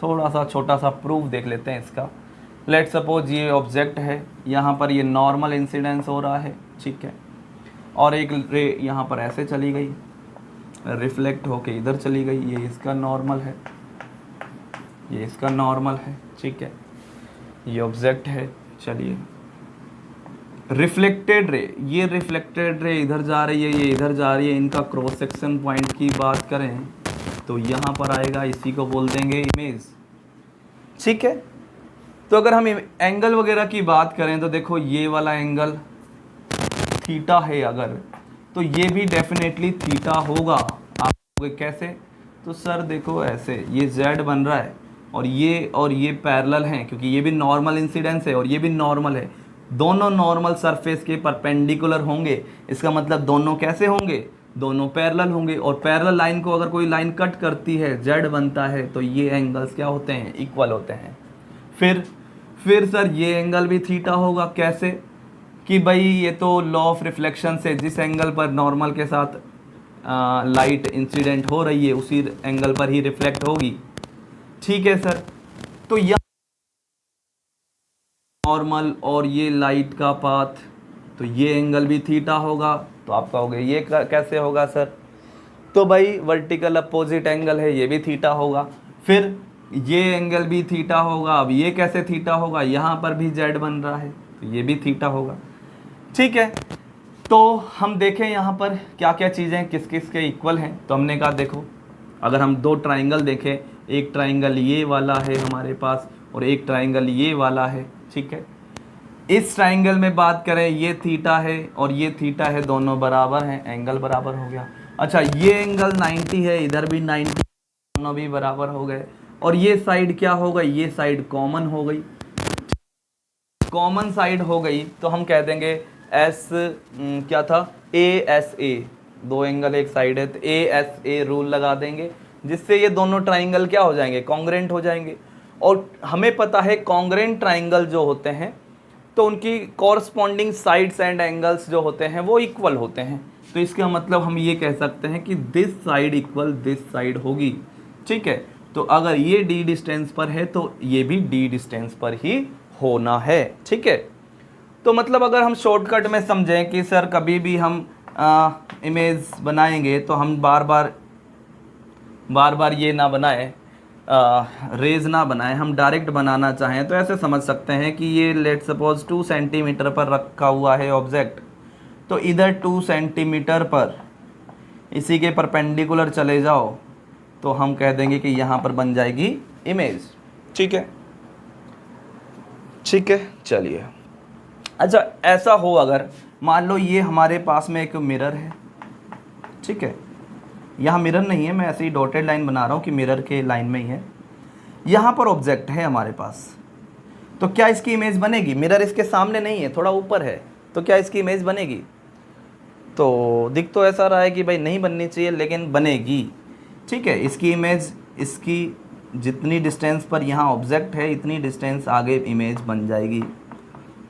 थोड़ा सा छोटा सा प्रूफ देख लेते हैं इसका। लेट सपोज ये ऑब्जेक्ट है, यहाँ पर ये नॉर्मल इंसिडेंस हो रहा है, ठीक है, और एक रे यहाँ पर ऐसे चली गई, रिफ्लेक्ट होके इधर चली गई, ये इसका नॉर्मल है, ये इसका नॉर्मल है, ठीक है, ये ऑब्जेक्ट है। चलिए रिफ्लेक्टेड रे, ये रिफ्लेक्टेड रे इधर जा रही है, ये इधर जा रही है, इनका क्रॉस सेक्शन पॉइंट की बात करें तो यहाँ पर आएगा, इसी को बोल देंगे इमेज, ठीक है। तो अगर हम एंगल वगैरह की बात करें तो देखो ये वाला एंगल थीटा है अगर, तो ये भी डेफिनेटली थीटा होगा। आप कहोगे कैसे, तो सर देखो ऐसे ये z बन रहा है और ये पैरेलल हैं, क्योंकि ये भी नॉर्मल इंसिडेंस है और ये भी नॉर्मल है, दोनों नॉर्मल सरफेस के परपेंडिकुलर होंगे। इसका मतलब दोनों कैसे होंगे, दोनों पैरेलल होंगे, और पैरेलल लाइन को अगर कोई लाइन कट करती है z बनता है, तो ये एंगल्स क्या होते हैं, इक्वल होते हैं। फिर सर ये एंगल भी थीटा होगा, कैसे कि भाई ये तो लॉ ऑफ रिफ्लेक्शन से जिस एंगल पर नॉर्मल के साथ लाइट इंसिडेंट हो रही है उसी एंगल पर ही रिफ्लेक्ट होगी, ठीक है सर। तो यह नॉर्मल और ये लाइट का पाथ, तो ये एंगल भी थीटा होगा। तो आप कहोगे ये कैसे होगा सर, तो भाई वर्टिकल अपोजिट एंगल है, ये भी थीटा होगा। फिर ये एंगल भी थीटा होगा। अब ये कैसे थीटा होगा, यहाँ पर भी जेड बन रहा है तो ये भी थीटा होगा। ठीक है, तो हम देखें यहाँ पर क्या क्या चीज़ें किस किस के इक्वल हैं। तो हमने कहा देखो, अगर हम दो ट्राइंगल देखें, एक ट्राइंगल ये वाला है हमारे पास और एक ट्राइंगल ये वाला है। ठीक है, इस ट्राइंगल में बात करें, ये थीटा है और ये थीटा है, दोनों बराबर हैं, एंगल बराबर हो गया। अच्छा, ये एंगल 90 है, इधर भी 90, दोनों भी बराबर हो गए। और ये साइड क्या हो गई, ये साइड कॉमन हो गई। कॉमन साइड हो गई तो हम कह देंगे एस क्या था, ए एस ए, दो एंगल एक साइड है तो ए एस ए रूल लगा देंगे, जिससे ये दोनों ट्राइंगल क्या हो जाएंगे, कॉन्ग्रेंट हो जाएंगे। और हमें पता है कॉन्ग्रेंट ट्राइंगल जो होते हैं तो उनकी कॉरस्पॉन्डिंग साइड्स एंड एंगल्स जो होते हैं वो इक्वल होते हैं। तो इसका मतलब हम ये कह सकते हैं कि this side equal this side होगी। ठीक है, तो अगर ये डी डिस्टेंस पर है तो ये भी डी डिस्टेंस पर ही होना है। ठीक है, तो मतलब अगर हम शॉर्टकट में समझें कि सर कभी भी हम इमेज बनाएंगे तो हम बार बार ये ना बनाएं, रेज ना बनाएं, हम डायरेक्ट बनाना चाहें तो ऐसे समझ सकते हैं कि ये लेट सपोज 2 सेंटीमीटर पर रखा हुआ है ऑब्जेक्ट, तो इधर 2 सेंटीमीटर पर इसी के परपेंडिकुलर चले जाओ तो हम कह देंगे कि यहाँ पर बन जाएगी इमेज। ठीक है, ठीक है, चलिए। अच्छा, ऐसा हो अगर मान लो ये हमारे पास में एक मिरर है। ठीक है, यहाँ मिरर नहीं है, मैं ऐसे ही डॉटेड लाइन बना रहा हूँ कि मिरर के लाइन में ही है। यहाँ पर ऑब्जेक्ट है हमारे पास, तो क्या इसकी इमेज बनेगी? मिरर इसके सामने नहीं है, थोड़ा ऊपर है, तो क्या इसकी इमेज बनेगी? तो दिख तो ऐसा रहा है कि भाई नहीं बननी चाहिए, लेकिन बनेगी। ठीक है, इसकी इमेज, इसकी जितनी डिस्टेंस पर यहाँ ऑब्जेक्ट है इतनी डिस्टेंस आगे इमेज बन जाएगी।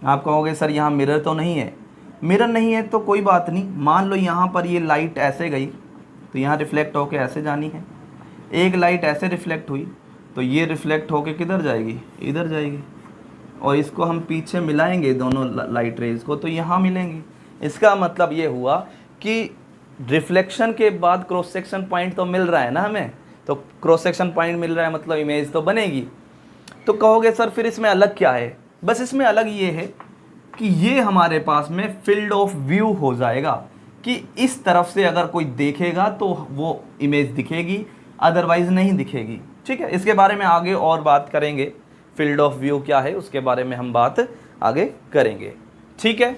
आप कहोगे सर यहाँ मिरर तो नहीं है। मिरर नहीं है तो कोई बात नहीं, मान लो यहाँ पर ये लाइट ऐसे गई तो यहाँ रिफ्लेक्ट होके ऐसे जानी है। एक लाइट ऐसे रिफ्लेक्ट हुई तो ये रिफ्लेक्ट होके किधर जाएगी, इधर जाएगी। और इसको हम पीछे मिलाएंगे दोनों लाइट रेज को तो यहाँ मिलेंगी। इसका मतलब ये हुआ कि रिफ्लेक्शन के बाद क्रॉस सेक्शन पॉइंट तो मिल रहा है ना हमें, तो क्रॉस सेक्शन पॉइंट मिल रहा है मतलब इमेज तो बनेगी। तो कहोगे सर फिर इसमें अलग क्या है? बस इसमें अलग ये है कि ये हमारे पास में फील्ड ऑफ व्यू हो जाएगा कि इस तरफ से अगर कोई देखेगा तो वो इमेज दिखेगी, अदरवाइज नहीं दिखेगी। ठीक है, इसके बारे में आगे और बात करेंगे, फील्ड ऑफ व्यू क्या है उसके बारे में हम बात आगे करेंगे। ठीक है,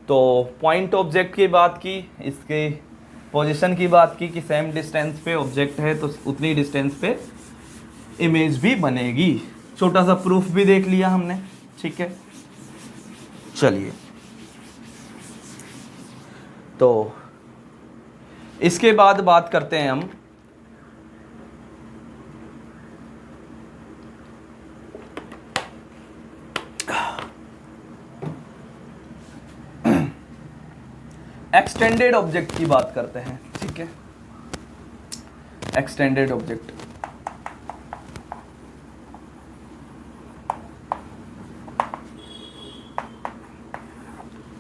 तो पॉइंट ऑब्जेक्ट की बात की, इसके पोजीशन की बात की कि सेम डिस्टेंस पे ऑब्जेक्ट है तो उतनी डिस्टेंस पे इमेज भी बनेगी। छोटा सा प्रूफ भी देख लिया हमने। ठीक है, चलिए, तो इसके बाद बात करते हैं हम एक्सटेंडेड ऑब्जेक्ट की बात करते हैं। ठीक है, एक्सटेंडेड ऑब्जेक्ट,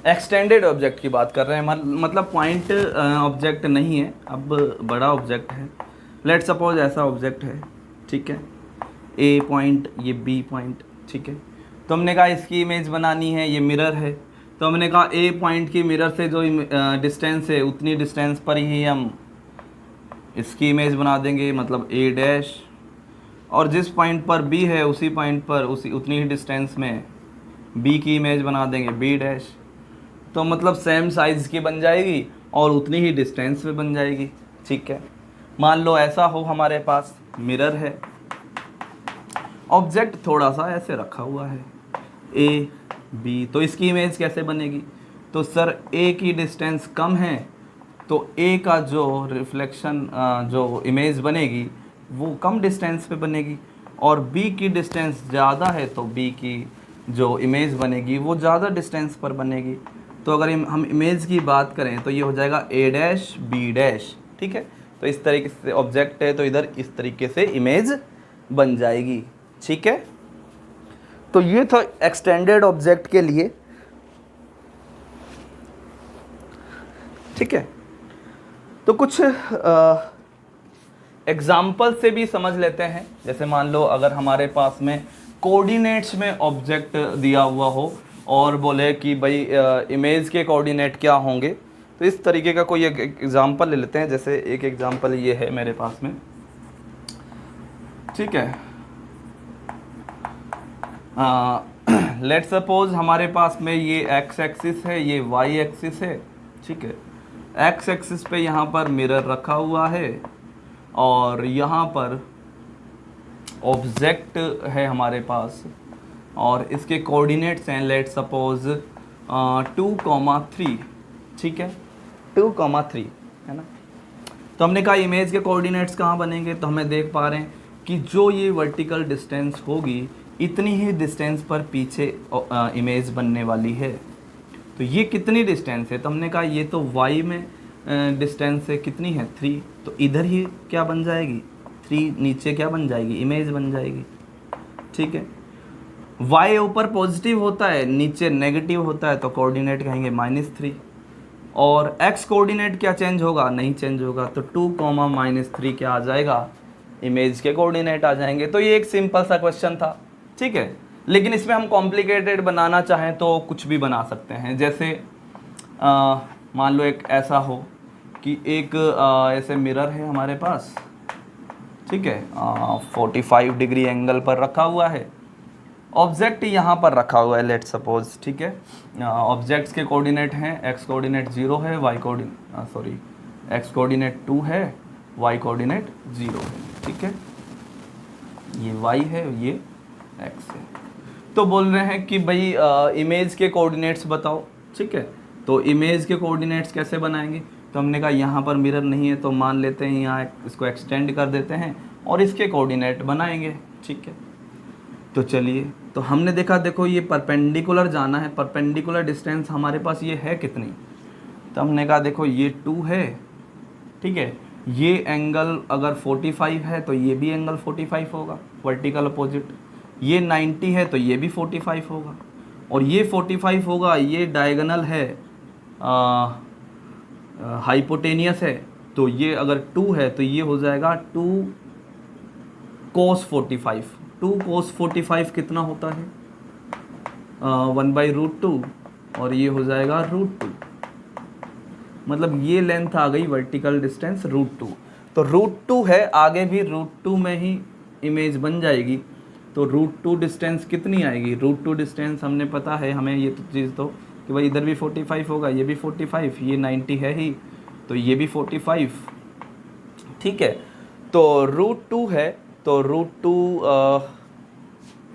एक्सटेंडेड ऑब्जेक्ट की बात कर रहे हैं, मतलब पॉइंट ऑब्जेक्ट नहीं है, अब बड़ा ऑब्जेक्ट है। लेट सपोज ऐसा ऑब्जेक्ट है। ठीक है, ए पॉइंट, ये बी पॉइंट। ठीक है, तो हमने कहा इसकी इमेज बनानी है, ये मिरर है, तो हमने कहा ए पॉइंट की मिरर से जो डिस्टेंस है उतनी डिस्टेंस पर ही हम इसकी इमेज बना देंगे, मतलब ए डैश। और जिस पॉइंट पर बी है उसी पॉइंट पर उतनी ही डिस्टेंस में बी की इमेज बना देंगे, बी डैश। तो मतलब सेम साइज़ की बन जाएगी और उतनी ही डिस्टेंस में बन जाएगी। ठीक है, मान लो ऐसा हो हमारे पास मिरर है, ऑब्जेक्ट थोड़ा सा ऐसे रखा हुआ है ए बी, तो इसकी इमेज कैसे बनेगी? तो सर ए की डिस्टेंस कम है तो ए का जो रिफ्लेक्शन जो इमेज बनेगी वो कम डिस्टेंस पे बनेगी, और बी की डिस्टेंस ज़्यादा है तो बी की जो इमेज बनेगी वो ज़्यादा डिस्टेंस पर बनेगी। तो अगर हम इमेज की बात करें तो ये हो जाएगा ए डैश बी डैश। ठीक है, तो इस तरीके से ऑब्जेक्ट है तो इधर इस तरीके से इमेज बन जाएगी। ठीक है, तो ये था एक्सटेंडेड ऑब्जेक्ट के लिए। ठीक है, तो कुछ एग्जाम्पल से भी समझ लेते हैं। जैसे मान लो अगर हमारे पास में कोऑर्डिनेट्स में ऑब्जेक्ट दिया हुआ हो और बोले कि भाई इमेज के कोऑर्डिनेट क्या होंगे, तो इस तरीके का कोई एक एग्जाम्पल ले लेते हैं। जैसे एक एग्जाम्पल ये है मेरे पास में, ठीक है। लेट्स सपोज हमारे पास में ये एक्स एक्सिस है, ये वाई एक्सिस है, ठीक है। एक्स एक्सिस पे यहाँ पर मिरर रखा हुआ है और यहाँ पर ऑब्जेक्ट है हमारे पास और इसके कोऑर्डिनेट्स हैं लेट्स सपोज 2,3, ठीक है, 2,3 है ना। तो हमने कहा इमेज के कोऑर्डिनेट्स कहाँ बनेंगे, तो हमें देख पा रहे हैं कि जो ये वर्टिकल डिस्टेंस होगी इतनी ही डिस्टेंस पर पीछे इमेज बनने वाली है। तो ये कितनी डिस्टेंस है, तो हमने कहा ये तो y में डिस्टेंस है, कितनी है 3, तो इधर ही क्या बन जाएगी 3, नीचे क्या बन जाएगी इमेज बन जाएगी, ठीक है। y ऊपर पॉजिटिव होता है नीचे नेगेटिव होता है, तो कोऑर्डिनेट कहेंगे -3 और x कोऑर्डिनेट क्या चेंज होगा, नहीं चेंज होगा, तो 2,-3 क्या आ जाएगा, इमेज के कोऑर्डिनेट आ जाएंगे। तो ये एक सिंपल सा क्वेश्चन था, ठीक है। लेकिन इसमें हम कॉम्प्लिकेटेड बनाना चाहें तो कुछ भी बना सकते हैं। जैसे मान लो एक ऐसा हो कि एक ऐसे मिरर है हमारे पास, ठीक है, 45 डिग्री एंगल पर रखा हुआ है, ऑब्जेक्ट यहाँ पर रखा हुआ है लेट्स सपोज, ठीक है। ऑब्जेक्ट्स के कोऑर्डिनेट हैं x कोऑर्डिनेट 0 है, y कोऑर्डिनेट x कोऑर्डिनेट 2 है, y कोऑर्डिनेट 0 है, ठीक है। ये y है, ये x है। तो बोल रहे हैं कि भाई इमेज के कोऑर्डिनेट्स बताओ, ठीक है। तो इमेज के कोऑर्डिनेट्स कैसे बनाएंगे, तो हमने कहा यहाँ पर मिरर नहीं है तो मान लेते हैं यहाँ इसको एक्सटेंड कर देते हैं और इसके कोऑर्डिनेट बनाएंगे, ठीक है। तो चलिए, तो हमने देखा, देखो ये परपेंडिकुलर जाना है, परपेंडिकुलर डिस्टेंस हमारे पास ये है कितनी, तो हमने कहा देखो ये 2 है, ठीक है। ये एंगल अगर 45 है तो ये भी एंगल 45 होगा, वर्टिकल अपोजिट। ये 90 है तो ये भी 45 होगा और ये 45 होगा, ये डायगोनल है, हाइपोटेनियस है, तो ये अगर 2 है तो ये हो जाएगा 2 cos 45। 2 cos 45 कितना होता है 1/√2 और ये हो जाएगा √2, मतलब ये लेंथ आ गई वर्टिकल डिस्टेंस √2। तो √2 है, आगे भी √2 में ही इमेज बन जाएगी। तो √2 डिस्टेंस कितनी आएगी, √2 डिस्टेंस हमने पता है हमें ये तो चीज़ तो कि भाई इधर भी 45 होगा, ये भी 45, ये 90 है ही तो ये भी 45, ठीक है। तो √2 है, तो √2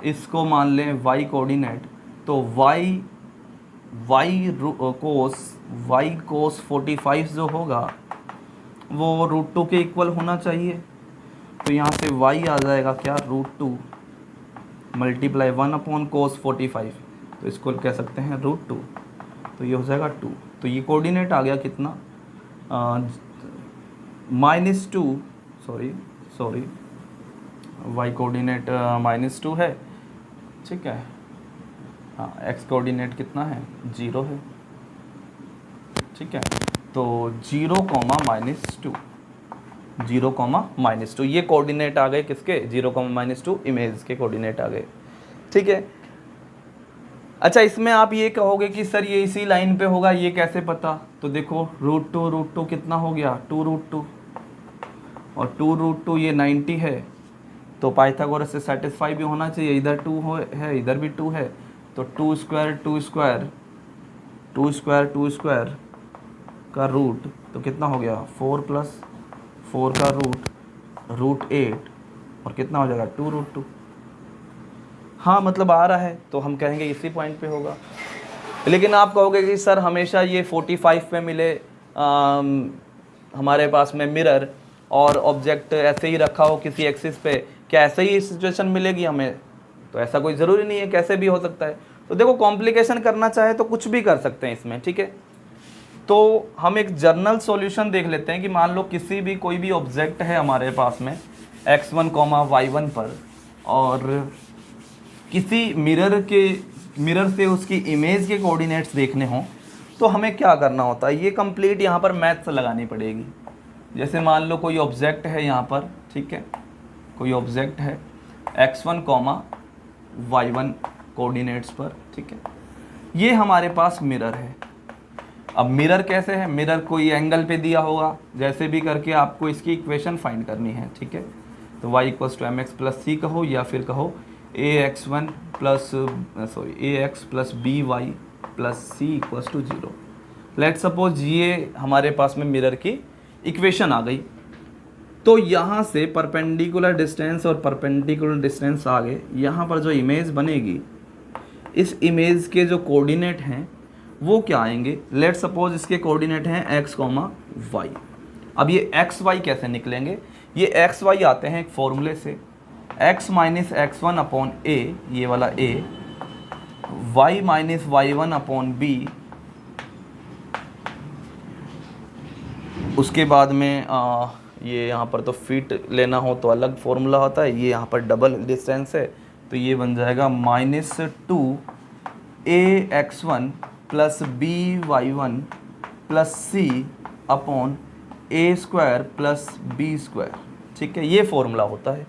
इसको मान लें y कोऑर्डिनेट, तो y cos 45 जो होगा वो √2 के इक्वल होना चाहिए। तो यहाँ से y आ जाएगा क्या, √2 मल्टीप्लाई 1/cos 45, तो इसको कह सकते हैं √2, तो ये हो जाएगा 2। तो ये कोऑर्डिनेट आ गया कितना -2, सॉरी y कोऑर्डिनेट -2 है, ठीक है। हाँ, x कोऑर्डिनेट कितना है 0 है, ठीक है। तो 0, -2, 0, -2 ये कोऑर्डिनेट आ गए किसके, 0, -2 इमेज के कोऑर्डिनेट आ गए, ठीक है। अच्छा, इसमें आप ये कहोगे कि सर ये इसी लाइन पे होगा, ये कैसे पता, तो देखो √2 कितना हो गया 2√2 और 2√2 ये 90 है, तो पाइथागोरस से सेटिस्फाई भी होना चाहिए, इधर 2 है इधर भी 2 है, तो 2² का रूट तो कितना हो गया 4 + 4 का रूट √8 और कितना हो जाएगा 2√2। हाँ, मतलब आ रहा है, तो हम कहेंगे इसी पॉइंट पे होगा। लेकिन आप कहोगे कि सर हमेशा ये 45 पे मिले हमारे पास में मिरर और ऑब्जेक्ट ऐसे ही रखा हो किसी एक्सिस पे, क्या ऐसे ही सिचुएशन मिलेगी हमें, तो ऐसा कोई ज़रूरी नहीं है, कैसे भी हो सकता है। तो देखो, कॉम्प्लिकेशन करना चाहे तो कुछ भी कर सकते हैं इसमें, ठीक है। तो हम एक जर्नल सॉल्यूशन देख लेते हैं कि मान लो किसी भी कोई भी ऑब्जेक्ट है हमारे पास में x1, y1 पर, और किसी मिरर से उसकी इमेज के कोऑर्डिनेट्स देखने हों, तो हमें क्या करना होता है, ये कंप्लीट यहाँ पर मैथ्स लगानी पड़ेगी। जैसे मान लो कोई ऑब्जेक्ट है यहाँ पर, ठीक है, कोई ऑब्जेक्ट है x1 y1 कोऑर्डिनेट्स पर, ठीक है, ये हमारे पास मिरर है। अब मिरर कैसे है, मिरर कोई एंगल पे दिया होगा, जैसे भी करके आपको इसकी इक्वेशन फाइंड करनी है, ठीक है। तो y equals to M X plus C कहो, या फिर कहो ax plus B Y plus C equals to 0। Let suppose ये हमारे पास में मिरर की इक्वेशन आ गई। तो यहाँ से परपेंडिकुलर डिस्टेंस और परपेंडिकुलर डिस्टेंस आगे, यहाँ पर जो इमेज बनेगी, इस इमेज के जो कोऑर्डिनेट हैं वो क्या आएंगे। लेट सपोज इसके कोऑर्डिनेट हैं x, y। अब ये एक्स वाई कैसे निकलेंगे, ये एक्स वाई आते हैं एक फॉर्मूले से, x minus x1 upon a, ये वाला a, y minus y1 upon b, उसके बाद में ये यहाँ पर तो फीट लेना हो तो अलग फॉर्मूला होता है, ये यहाँ पर डबल डिस्टेंस है, तो ये बन जाएगा -2ax1 plus by1 plus c upon a² plus b², ठीक है। ये फॉर्मूला होता है।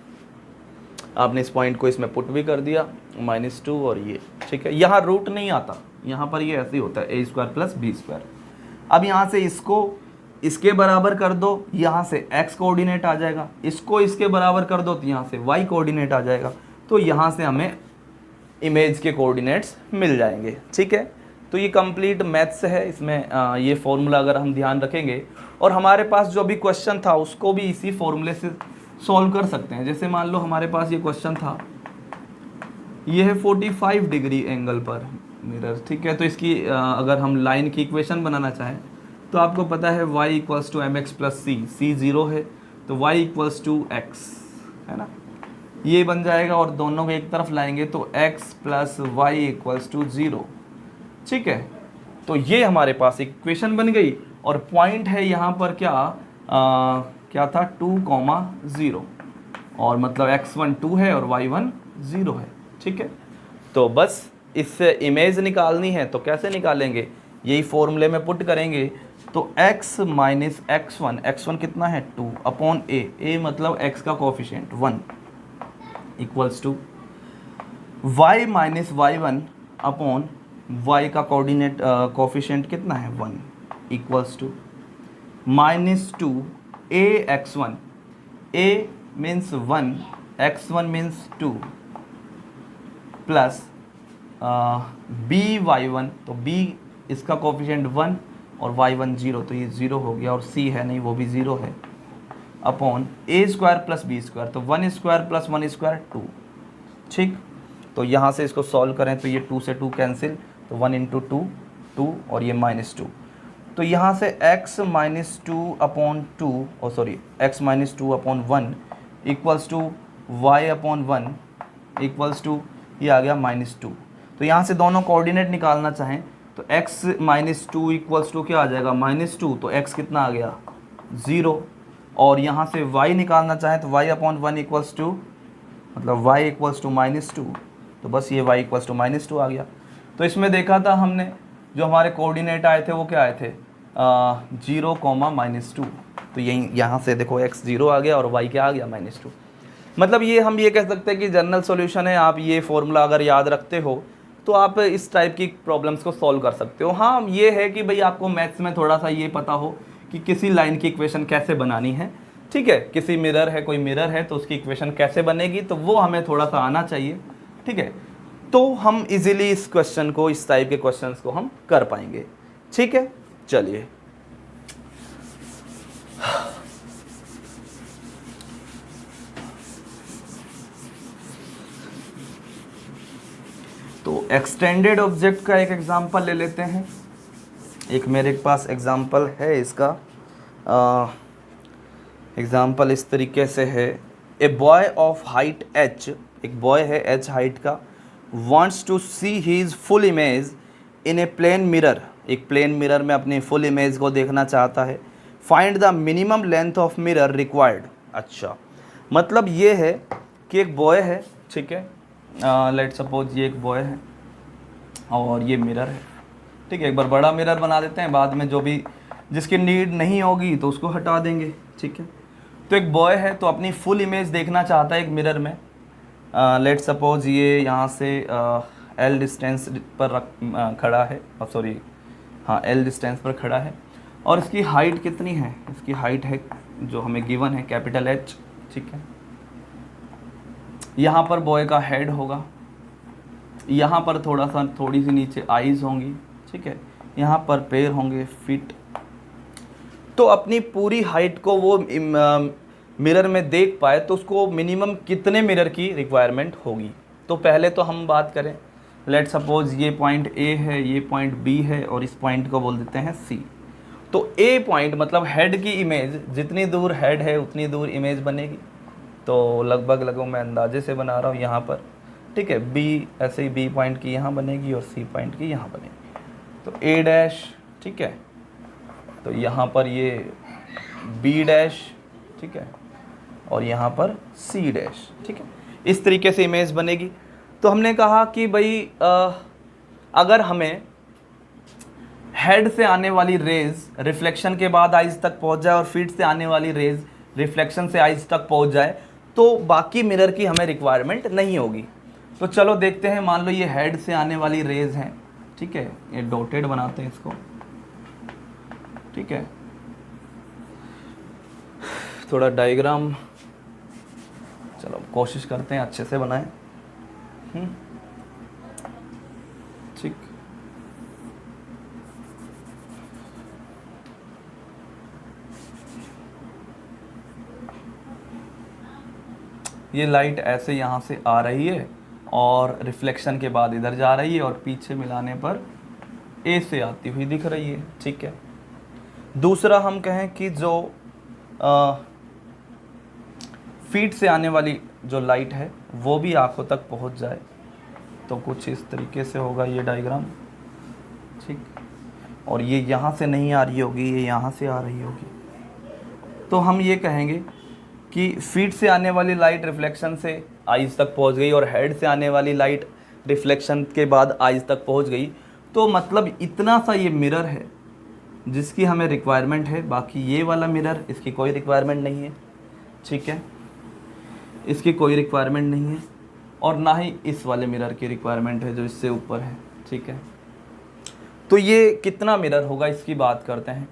आपने इस पॉइंट को इसमें पुट भी कर दिया, -2 और ये, ठीक है। यहाँ रूट नहीं आता, यहाँ पर ये ऐसे ही होता है a² प्लस b²। अब यहाँ से इसको इसके बराबर कर दो, यहाँ से x कोऑर्डिनेट आ जाएगा, इसको इसके बराबर कर दो तो यहाँ से y कोऑर्डिनेट आ जाएगा, तो यहाँ से हमें इमेज के कोऑर्डिनेट्स मिल जाएंगे, ठीक है। तो ये कंप्लीट मैथ्स है, इसमें ये फॉर्मूला अगर हम ध्यान रखेंगे और हमारे पास जो भी क्वेश्चन था उसको भी इसी फॉर्मूले से सॉल्व कर सकते हैं। जैसे मान लो हमारे पास ये क्वेश्चन था, ये है 45 डिग्री एंगल पर मिरर, ठीक है। तो इसकी अगर हम लाइन की इक्वेशन बनाना चाहें तो आपको पता है y equals to M X plus C, C 0 है तो y इक्वल्स टू एक्स, है ना, ये बन जाएगा। और दोनों को एक तरफ लाएंगे तो x plus Y equals to 0, ठीक है। तो ये हमारे पास इक्वेशन बन गई और पॉइंट है यहाँ पर क्या था 2,0, और मतलब x1 2 है और y1 0 है, ठीक है। तो बस इससे इमेज निकालनी है, तो कैसे निकालेंगे, यही फॉर्मूले में पुट करेंगे। तो x माइनस x1 कितना है 2 अपॉन a मतलब x का coefficient 1 equals to y minus y1 upon y का कोऑर्डिनेट कोफिशिएंट कितना है 1 equals to -2 ax1, a means 1, x1 means 2 plus by1, तो b इसका कोफिशिएंट 1 और y1 0, तो ये 0 हो गया, और c है नहीं वो भी 0 है, अपॉन a² प्लस b², तो 1² प्लस 1² 2, ठीक। तो यहाँ से इसको सॉल्व करें तो ये 2 से 2 कैंसिल, तो 1 इंटू 2 2 और ये -2, तो यहाँ से x minus 2 upon 2 x minus 2 upon 1 equals to y upon 1 equals to ये आ गया -2। तो यहाँ से दोनों कोऑर्डिनेट निकालना चाहें तो x माइनस 2 इक्वल्स टू क्या आ जाएगा -2, तो x कितना आ गया 0, और यहाँ से y निकालना चाहें तो y अपॉन 1 इक्वल्स टू मतलब y इक्वल्स टू -2, तो बस ये y इक्वल्स टू -2 आ गया। तो इसमें देखा था हमने जो हमारे कोऑर्डिनेट आए थे वो क्या आए थे 0, -2, तो यहीं यहाँ से देखो x 0 आ गया और y क्या आ गया -2। मतलब ये हम ये कह सकते हैं कि जनरल सॉल्यूशन है। आप ये फॉर्मूला अगर याद रखते हो तो आप इस टाइप की प्रॉब्लम्स को सॉल्व कर सकते हो। हाँ, ये है कि भाई आपको मैथ्स में थोड़ा सा ये पता हो कि किसी लाइन की इक्वेशन कैसे बनानी है, ठीक है। किसी मिरर है, कोई मिरर है तो उसकी इक्वेशन कैसे बनेगी, तो वो हमें थोड़ा सा आना चाहिए, ठीक है। तो हम इजीली इस क्वेश्चन को, इस टाइप के क्वेश्चंस को हम कर पाएंगे, ठीक है। चलिए, तो एक्सटेंडेड ऑब्जेक्ट का एक एग्जांपल ले लेते हैं। एक मेरे पास एग्जांपल है इसका। एग्जांपल इस तरीके से है, a boy of height h, एक बॉय है h हाइट का, wants to see his full image in a plane mirror, एक प्लेन मिरर में अपनी फुल इमेज को देखना चाहता है। Find the minimum length of mirror required. अच्छा, मतलब ये है कि एक बॉय है, ठीक है, लेट सपोज ये एक बॉय है और ये मिरर है, ठीक है। एक बार बड़ा मिरर बना देते हैं, बाद में जो भी जिसकी नीड नहीं होगी तो उसको हटा देंगे, ठीक है। तो एक बॉय है तो अपनी फुल इमेज देखना चाहता है एक मिरर में। लेट सपोज ये यहाँ से एल डिस्टेंस पर खड़ा है, सॉरी हाँ एल डिस्टेंस पर खड़ा है, और इसकी हाइट कितनी है, इसकी हाइट है जो हमें गिवन है कैपिटल एच, ठीक है। यहाँ पर बॉय का हेड होगा, यहाँ पर थोड़ी सी नीचे आईज होंगी, ठीक है, यहाँ पर पैर होंगे, फीट। तो अपनी पूरी हाइट को वो मिरर में देख पाए तो उसको मिनिमम कितने मिरर की रिक्वायरमेंट होगी। तो पहले तो हम बात करें, लेट सपोज ये पॉइंट ए है, ये पॉइंट बी है, और इस पॉइंट को बोल देते हैं सी। तो ए पॉइंट मतलब हेड की इमेज, जितनी दूर हेड है उतनी दूर इमेज बनेगी। तो लगभग मैं अंदाजे से बना रहा हूँ यहाँ पर, ठीक है। बी ऐसे ही बी पॉइंट की यहाँ बनेगी और सी पॉइंट की यहाँ बनेगी। तो ए डैश, ठीक है, तो यहाँ पर ये बी डैश, ठीक है, और यहाँ पर सी डैश, ठीक है। इस तरीके से इमेज बनेगी। तो हमने कहा कि भाई अगर हमें हेड से आने वाली रेज रिफ्लेक्शन के बाद आइज तक पहुँच जाए और फीट से आने वाली रेज रिफ्लेक्शन से आइज तक पहुँच जाए तो बाकी मिरर की हमें रिक्वायरमेंट नहीं होगी। तो चलो देखते हैं, मान लो ये हेड से आने वाली रेज हैं, ठीक है, ये डॉटेड बनाते हैं इसको, ठीक है। थोड़ा डायग्राम चलो कोशिश करते हैं अच्छे से बनाएं, ठीक। ये लाइट ऐसे यहाँ से आ रही है और रिफ्लेक्शन के बाद इधर जा रही है और पीछे मिलाने पर ए से आती हुई दिख रही है, ठीक है। दूसरा हम कहें कि जो फीट से आने वाली जो लाइट है वो भी आंखों तक पहुंच जाए, तो कुछ इस तरीके से होगा ये डायग्राम, ठीक। और ये यहाँ से नहीं आ रही होगी, ये यहाँ से आ रही होगी। तो हम ये कहेंगे कि फीट से आने वाली लाइट रिफ्लेक्शन से आइज तक पहुँच गई और हेड से आने वाली लाइट रिफ्लेक्शन के बाद आइज तक पहुँच गई। तो मतलब इतना सा ये मिरर है जिसकी हमें रिक्वायरमेंट है, बाकी ये वाला मिरर इसकी कोई रिक्वायरमेंट नहीं है, ठीक है, इसकी कोई रिक्वायरमेंट नहीं है, और ना ही इस वाले मिरर की रिक्वायरमेंट है जो इससे ऊपर है, ठीक है। तो ये कितना मिरर होगा इसकी बात करते हैं।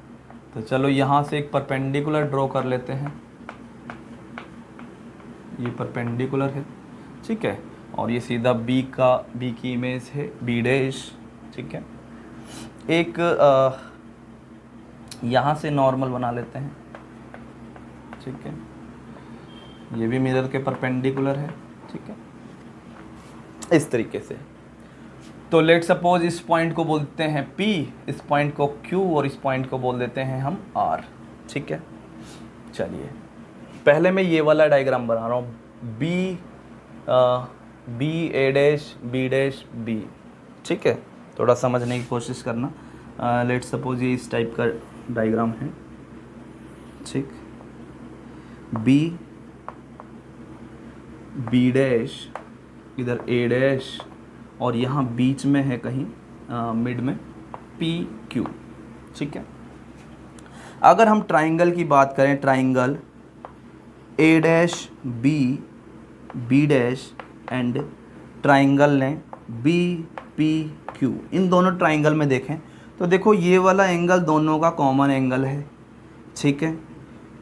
तो चलो यहाँ से एक परपेंडिकुलर ड्रॉ कर लेते हैं, ये परपेंडिकुलर है, ठीक है, और ये सीधा बी की इमेज है, बी डैश, ठीक है। एक यहाँ से नॉर्मल बना लेते हैं, ठीक है, ये भी मिरर के परपेंडिकुलर है, ठीक है, इस तरीके से। तो लेट सपोज इस पॉइंट को बोलते हैं P, इस पॉइंट को Q और इस पॉइंट को बोल देते हैं हम R, ठीक है। चलिए पहले मैं ये वाला डायग्राम बना रहा हूँ, B A dash B dash B, ठीक है। थोड़ा समझने की कोशिश करना। लेट सपोज ये इस टाइप का डायग्राम है, ठीक। B डैश, इधर A डैश, और यहाँ बीच में है कहीं मिड में PQ, ठीक है। अगर हम ट्राइंगल की बात करें, triangle A dash B dash and triangle लें BPQ, इन दोनों ट्राइंगल में देखें तो देखो ये वाला एंगल दोनों का कॉमन एंगल है, ठीक है।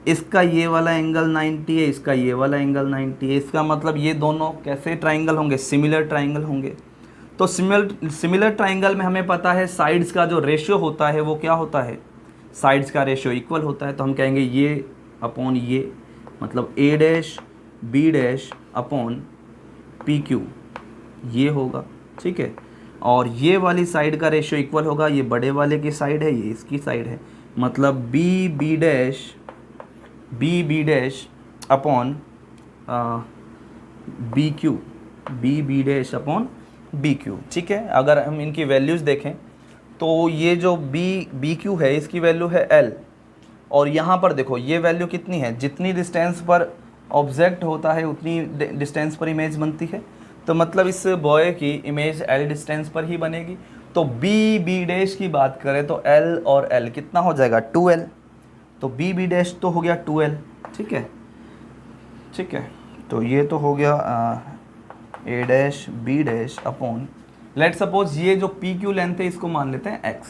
इसका ये वाला एंगल 90 है, इसका ये वाला एंगल 90 है। इसका मतलब ये दोनों कैसे ट्राइंगल होंगे, सिमिलर ट्राइंगल होंगे। तो सिमिलर ट्राइंगल में हमें पता है साइड्स का जो रेशियो होता है वो क्या होता है, साइड्स का रेशियो इक्वल होता है। तो हम कहेंगे ये अपॉन ये, मतलब A dash B dash upon PQ ये होगा, ठीक है। और ये वाली साइड का रेशियो इक्वल होगा, ये बड़े वाले की साइड है, ये इसकी साइड है, मतलब B dash upon B dash upon BQ, ठीक है। अगर हम इनकी वैल्यूज़ देखें तो ये जो BQ है इसकी वैल्यू है L, और यहाँ पर देखो ये वैल्यू कितनी है, जितनी डिस्टेंस पर ऑब्जेक्ट होता है उतनी डिस्टेंस पर इमेज बनती है। तो मतलब इस बॉय की इमेज L डिस्टेंस पर ही बनेगी। तो बी बी डैश की बात करें तो एल और एल कितना हो जाएगा 2l, तो बी बी डैश तो हो गया 2l, ठीक है, ठीक है। तो ये तो हो गया A dash B dash upon, let suppose ये जो पी क्यू लेंथ है इसको मान लेते हैं x,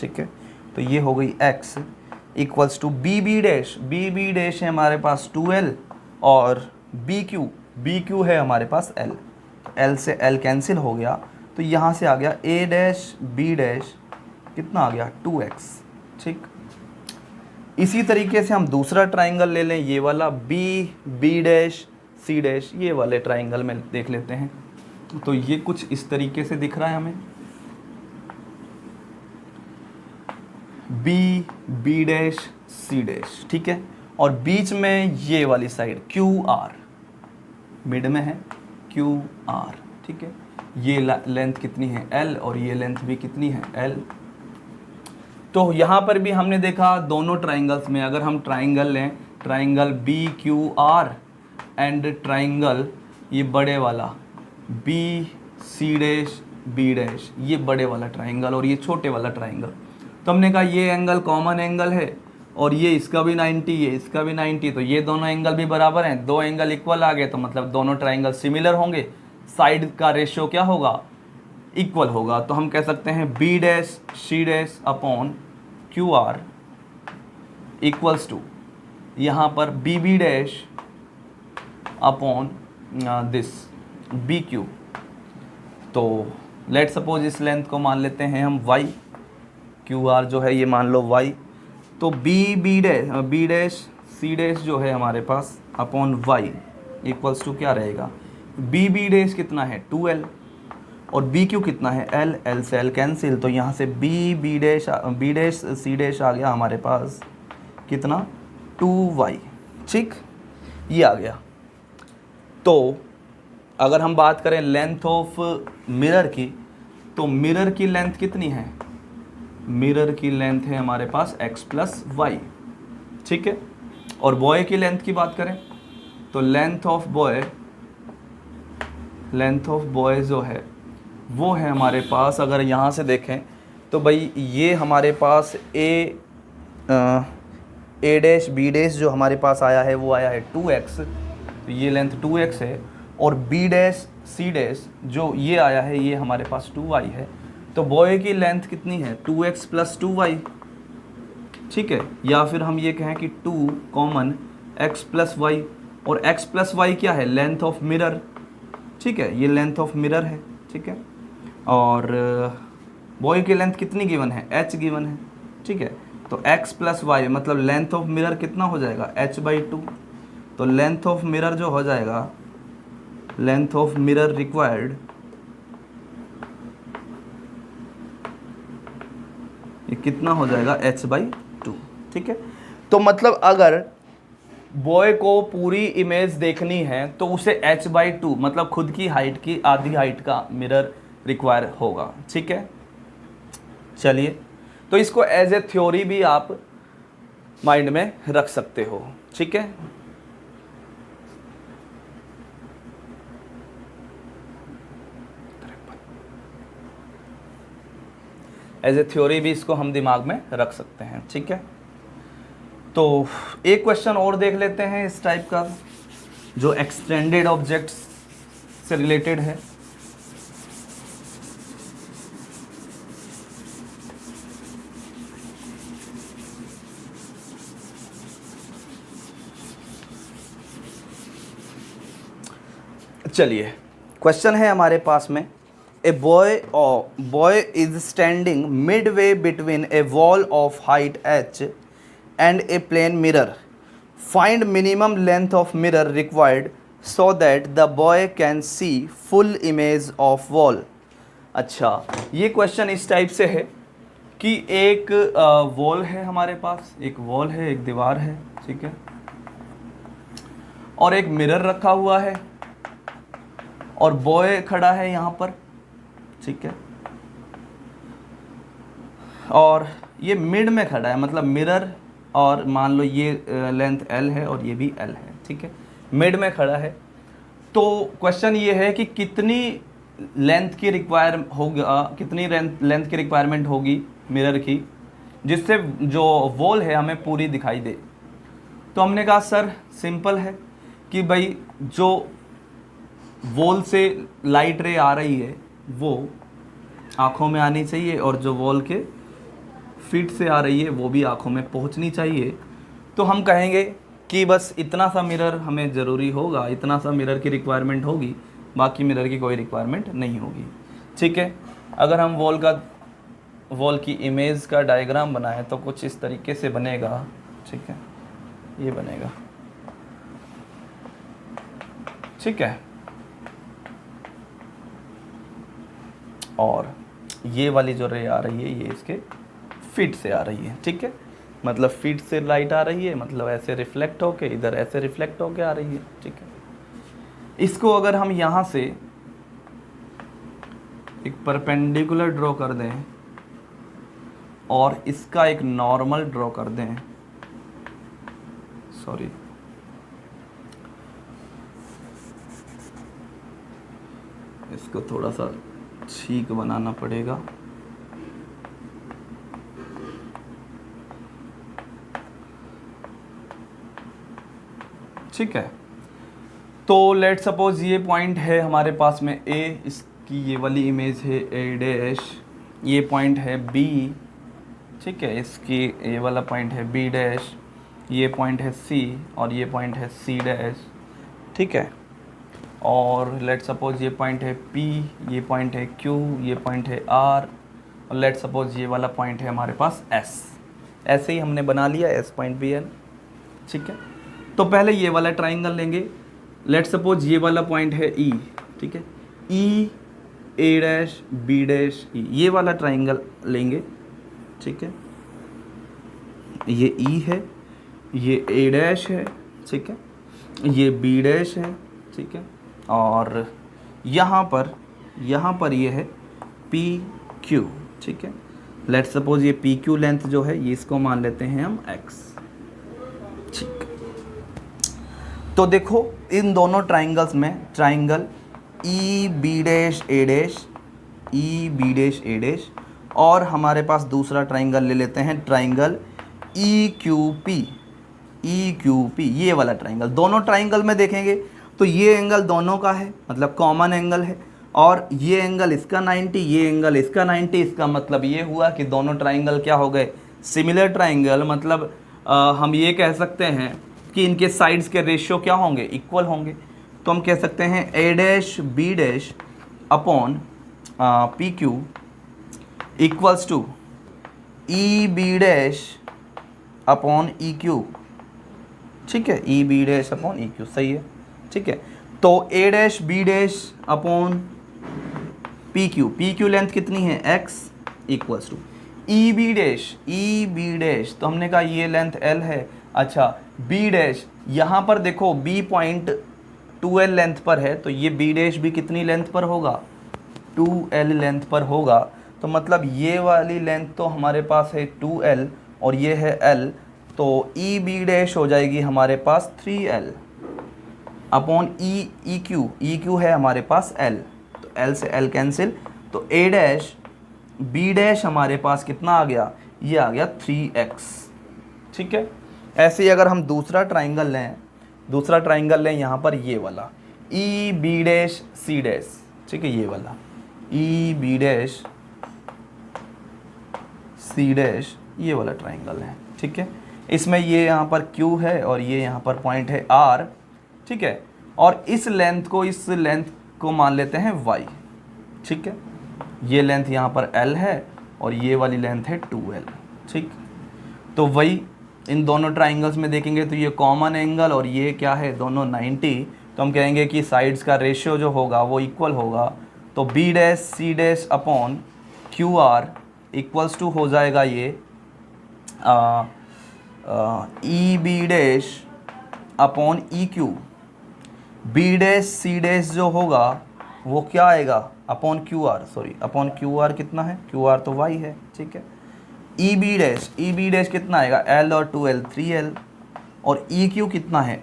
ठीक है। तो ये हो गई x equals to B B dash है हमारे पास 2l और बी क्यू है हमारे पास l, l से l कैंसिल हो गया, तो यहाँ से आ गया a डैश बी डैश कितना आ गया 2x, ठीक। इसी तरीके से हम दूसरा ट्राइंगल ले लें, ये वाला बी डैश सी डैश, ये वाले ट्राइंगल में देख लेते हैं। तो ये कुछ इस तरीके से दिख रहा है हमें, बी डैश सी डैश, ठीक है। और बीच में ये वाली साइड क्यू आर, मिड में है क्यू आर, ठीक है। ये लेंथ कितनी है एल और ये लेंथ भी कितनी है एल। तो यहाँ पर भी हमने देखा दोनों ट्राइंगल्स में अगर हम ट्राइंगल लें, triangle B Q R and triangle ये बड़े वाला B C dash B dash, ये बड़े वाला ट्राइंगल और ये छोटे वाला ट्राइंगल, तो हमने कहा ये एंगल कॉमन एंगल है और ये इसका भी 90 है, इसका भी 90, तो ये दोनों एंगल भी बराबर हैं, दो एंगल इक्वल आ गए, तो मतलब दोनों ट्राइंगल सिमिलर होंगे, साइड का रेशियो क्या होगा इक्वल होगा। तो हम कह सकते हैं B dash C dash upon Q R equals to यहाँ पर B B dash upon this B Q. तो लेट सपोज इस लेंथ को मान लेते हैं हम y, क्यू आर जो है ये मान लो y, तो बी डैश सी डैश जो है हमारे पास अपॉन y इक्वल्स टू क्या रहेगा, बी डैश कितना है 2l और बी क्यू कितना है l, l से l कैंसिल, तो यहाँ से बी डैश सी डैश आ गया हमारे पास कितना 2y, ठीक, ये आ गया। तो अगर हम बात करें लेंथ ऑफ मिरर की, तो मिरर की लेंथ कितनी है, मिरर की लेंथ है हमारे पास x प्लस वाई, ठीक है। और बॉय की लेंथ की बात करें तो लेंथ ऑफ बॉय जो है वो है हमारे पास, अगर यहाँ से देखें तो भाई ये हमारे पास ए डैश बी डैश जो हमारे पास आया है वो आया है 2x, तो ये लेंथ 2x है, और बी डैश सी डैश जो ये आया है ये हमारे पास 2y है, तो बॉय की लेंथ कितनी है 2x प्लस 2y, ठीक है। या फिर हम ये कहें कि 2 कॉमन x प्लस वाई, और x प्लस वाई क्या है लेंथ ऑफ मिरर, ठीक है, ये लेंथ ऑफ मिरर है, ठीक है। और बॉय की लेंथ कितनी गिवन है h गिवन है, ठीक है। तो x प्लस वाई मतलब लेंथ ऑफ मिरर कितना हो जाएगा h/2, तो लेंथ ऑफ मिरर जो हो जाएगा, लेंथ ऑफ मिरर रिक्वायर्ड ये कितना हो जाएगा h/2, ठीक है। तो मतलब अगर बॉय को पूरी इमेज देखनी है तो उसे h/2 मतलब खुद की हाइट की आधी हाइट का मिरर रिक्वायर होगा, ठीक है। चलिए, तो इसको एज ए थ्योरी भी आप माइंड में रख सकते हो, ठीक है। एज ए थ्योरी भी इसको हम दिमाग में रख सकते हैं, ठीक है। तो एक क्वेश्चन और देख लेते हैं इस टाइप का जो एक्सटेंडेड ऑब्जेक्ट्स से रिलेटेड है। चलिए, क्वेश्चन है हमारे पास में, a boy is standing Midway between A wall of height h and a plane mirror. Find minimum length of mirror required so that the boy can see full image of wall. अच्छा, ये क्वेश्चन इस टाइप से है कि एक वॉल है हमारे पास, एक वॉल है, एक दीवार है, ठीक है, और एक मिरर रखा हुआ है और बॉय खड़ा है यहाँ पर, ठीक है, और ये मिड में खड़ा है, मतलब मिरर और मान लो ये लेंथ L है और ये भी L है, ठीक है, मिड में खड़ा है। तो क्वेश्चन ये है कि कितनी लेंथ की कितनी लेंथ की रिक्वायरमेंट होगी मिरर की, जिससे जो वॉल है हमें पूरी दिखाई दे। तो हमने कहा सर सिंपल है कि भाई जो वॉल से लाइट रे आ रही है वो आँखों में आनी चाहिए, और जो वॉल के फीट से आ रही है वो भी आँखों में पहुंचनी चाहिए। तो हम कहेंगे कि बस इतना सा मिरर हमें ज़रूरी होगा, इतना सा मिरर की रिक्वायरमेंट होगी, बाकी मिरर की कोई रिक्वायरमेंट नहीं होगी। ठीक है, अगर हम वॉल की इमेज का डायग्राम बनाएं तो कुछ इस तरीके से बनेगा। ठीक है, ये बनेगा। ठीक है, और ये वाली जो रे आ रही है ये इसके फीट से आ रही है। ठीक है, मतलब फीट से लाइट आ रही है, मतलब ऐसे रिफ्लेक्ट होके इधर ऐसे रिफ्लेक्ट होके आ रही है। ठीक है, इसको अगर हम यहाँ से एक परपेंडिकुलर ड्रॉ कर दें और इसका एक नॉर्मल ड्रॉ कर दें, सॉरी इसको थोड़ा सा ठीक बनाना पड़ेगा। ठीक है, तो लेट सपोज ये पॉइंट है हमारे पास में ए, इसकी ये वाली इमेज है ए डैश, ये पॉइंट है बी। ठीक है, इसकी ये वाला पॉइंट है बी डैश, ये पॉइंट है सी और ये पॉइंट है सी डैश। ठीक है, और लेट सपोज ये पॉइंट है पी, ये पॉइंट है क्यू, ये पॉइंट है आर, और लेट सपोज ये वाला पॉइंट है हमारे पास एस। ऐसे ही हमने बना लिया एस पॉइंट बी एन। ठीक है, तो पहले ये वाला ट्राइंगल लेंगे। लेट सपोज ये वाला पॉइंट है ई। ठीक है, ई ए डैश बी डैश ई, ये वाला ट्राइंगल लेंगे। ठीक है, ये ई है, ये ए डैश है। ठीक है, ये बी डैश है। ठीक है, और यहाँ पर ये है पी क्यू। ठीक है, लेट सपोज ये पी क्यू लेंथ जो है ये इसको मान लेते हैं हम एक्स। ठीक, तो देखो इन दोनों ट्राइंगल्स में ट्राइंगल ई बी डैश ए डैश, ई बी डैश ए डैश, और हमारे पास दूसरा ट्राइंगल ले लेते हैं triangle E Q P, E Q P, ये वाला ट्राइंगल। दोनों ट्राइंगल में देखेंगे तो ये एंगल दोनों का है, मतलब कॉमन एंगल है, और ये एंगल इसका 90, ये एंगल इसका 90। इसका मतलब ये हुआ कि दोनों ट्राइंगल क्या हो गए, सिमिलर ट्राइंगल। मतलब हम ये कह सकते हैं कि इनके साइड्स के रेशियो क्या होंगे, इक्वल होंगे। तो हम कह सकते हैं A dash B dash upon P Q equals to E B dash upon E Q. ठीक है, E B dash upon E Q, सही है। ठीक है, तो A dash B dash upon P Q length कितनी है X, equals to E B dash, तो हमने कहा ये लेंथ एल है। अच्छा, बी डैश, यहाँ पर देखो बी पॉइंट 2L लेंथ पर है, तो ये बी डैश भी कितनी लेंथ पर होगा, 2L लेंथ पर होगा। तो मतलब ये वाली लेंथ तो हमारे पास है 2L और ये है L, तो ई बी डैश हो जाएगी हमारे पास 3L अपॉन ई क्यू है हमारे पास L, तो L से L कैंसिल, तो ए डैश बी डैश हमारे पास कितना आ गया, ये आ गया 3x। ठीक है, ऐसे ही अगर हम दूसरा ट्राइंगल लें यहाँ पर ये वाला E B dash C dash. ठीक है, ये वाला E B dash C dash, ये वाला ट्राइंगल है। ठीक है, इसमें ये यहाँ पर Q है और ये यहाँ पर पॉइंट है R। ठीक है, और इस लेंथ को मान लेते हैं y। ठीक है, ये लेंथ यहाँ पर L है और ये वाली लेंथ है 2L। ठीक, तो वही इन दोनों ट्राइंगल्स में देखेंगे तो ये कॉमन एंगल और ये क्या है, दोनों 90। तो हम कहेंगे कि साइड्स का रेशियो जो होगा वो इक्वल होगा। तो B dash C dash upon Q R equals to हो जाएगा ये E B dash upon E Q. B dash C dash जो होगा वो क्या आएगा, upon Q R, sorry upon Q R कितना है, क्यू आर तो वाई है। ठीक है, ई बी डैश कितना आएगा, L और 2L 3L, और ई क्यू कितना है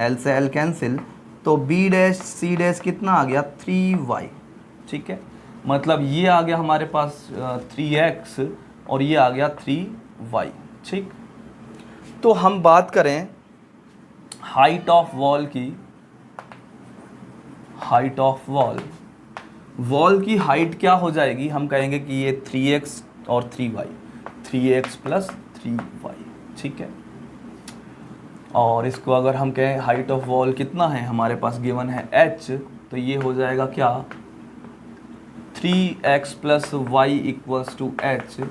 L से L कैंसिल, तो बी डैश सी डैश कितना आ गया 3y। ठीक है, मतलब ये आ गया हमारे पास 3x और ये आ गया 3y। ठीक, तो हम बात करें हाइट ऑफ वॉल की, हाइट ऑफ वॉल की हाइट क्या हो जाएगी, हम कहेंगे कि ये 3x और 3y, 3x प्लस 3y। ठीक है, और इसको अगर हम कहें हाइट ऑफ वॉल कितना है, हमारे पास गिवन है h, तो ये हो जाएगा क्या 3x plus Y equals to h,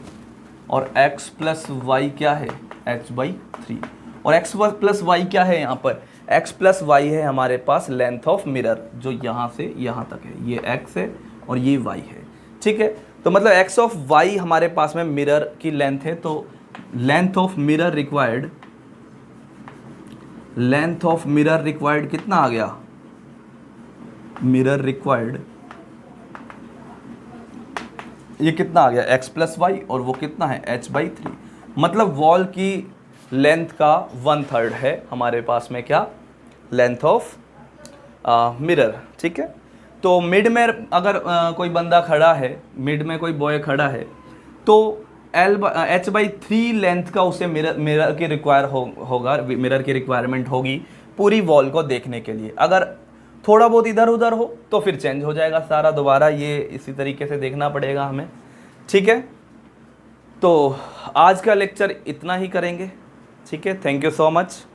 और x प्लस वाई क्या है h/3, और x प्लस वाई क्या है यहाँ पर, x प्लस वाई है हमारे पास लेंथ ऑफ मिरर, जो यहाँ से यहाँ तक है, ये x है और ये y है। ठीक है, तो मतलब x ऑफ y हमारे पास में मिरर की लेंथ है, तो length of mirror required, length of mirror required कितना आ गया, मिरर रिक्वायर्ड ये कितना आ गया x प्लस वाई, और वो कितना है h/3, मतलब वॉल की लेंथ का 1/3 है हमारे पास में क्या, लेंथ ऑफ मिरर। ठीक है, तो मिड में अगर कोई बंदा खड़ा है, मिड में कोई बॉय खड़ा है, तो h/3 लेंथ का उसे मिरर की होगा, मिरर की रिक्वायरमेंट होगी पूरी वॉल को देखने के लिए। अगर थोड़ा बहुत इधर उधर हो तो फिर चेंज हो जाएगा सारा, दोबारा ये इसी तरीके से देखना पड़ेगा हमें। ठीक है, तो आज का लेक्चर इतना ही करेंगे। ठीक है, थैंक यू सो मच।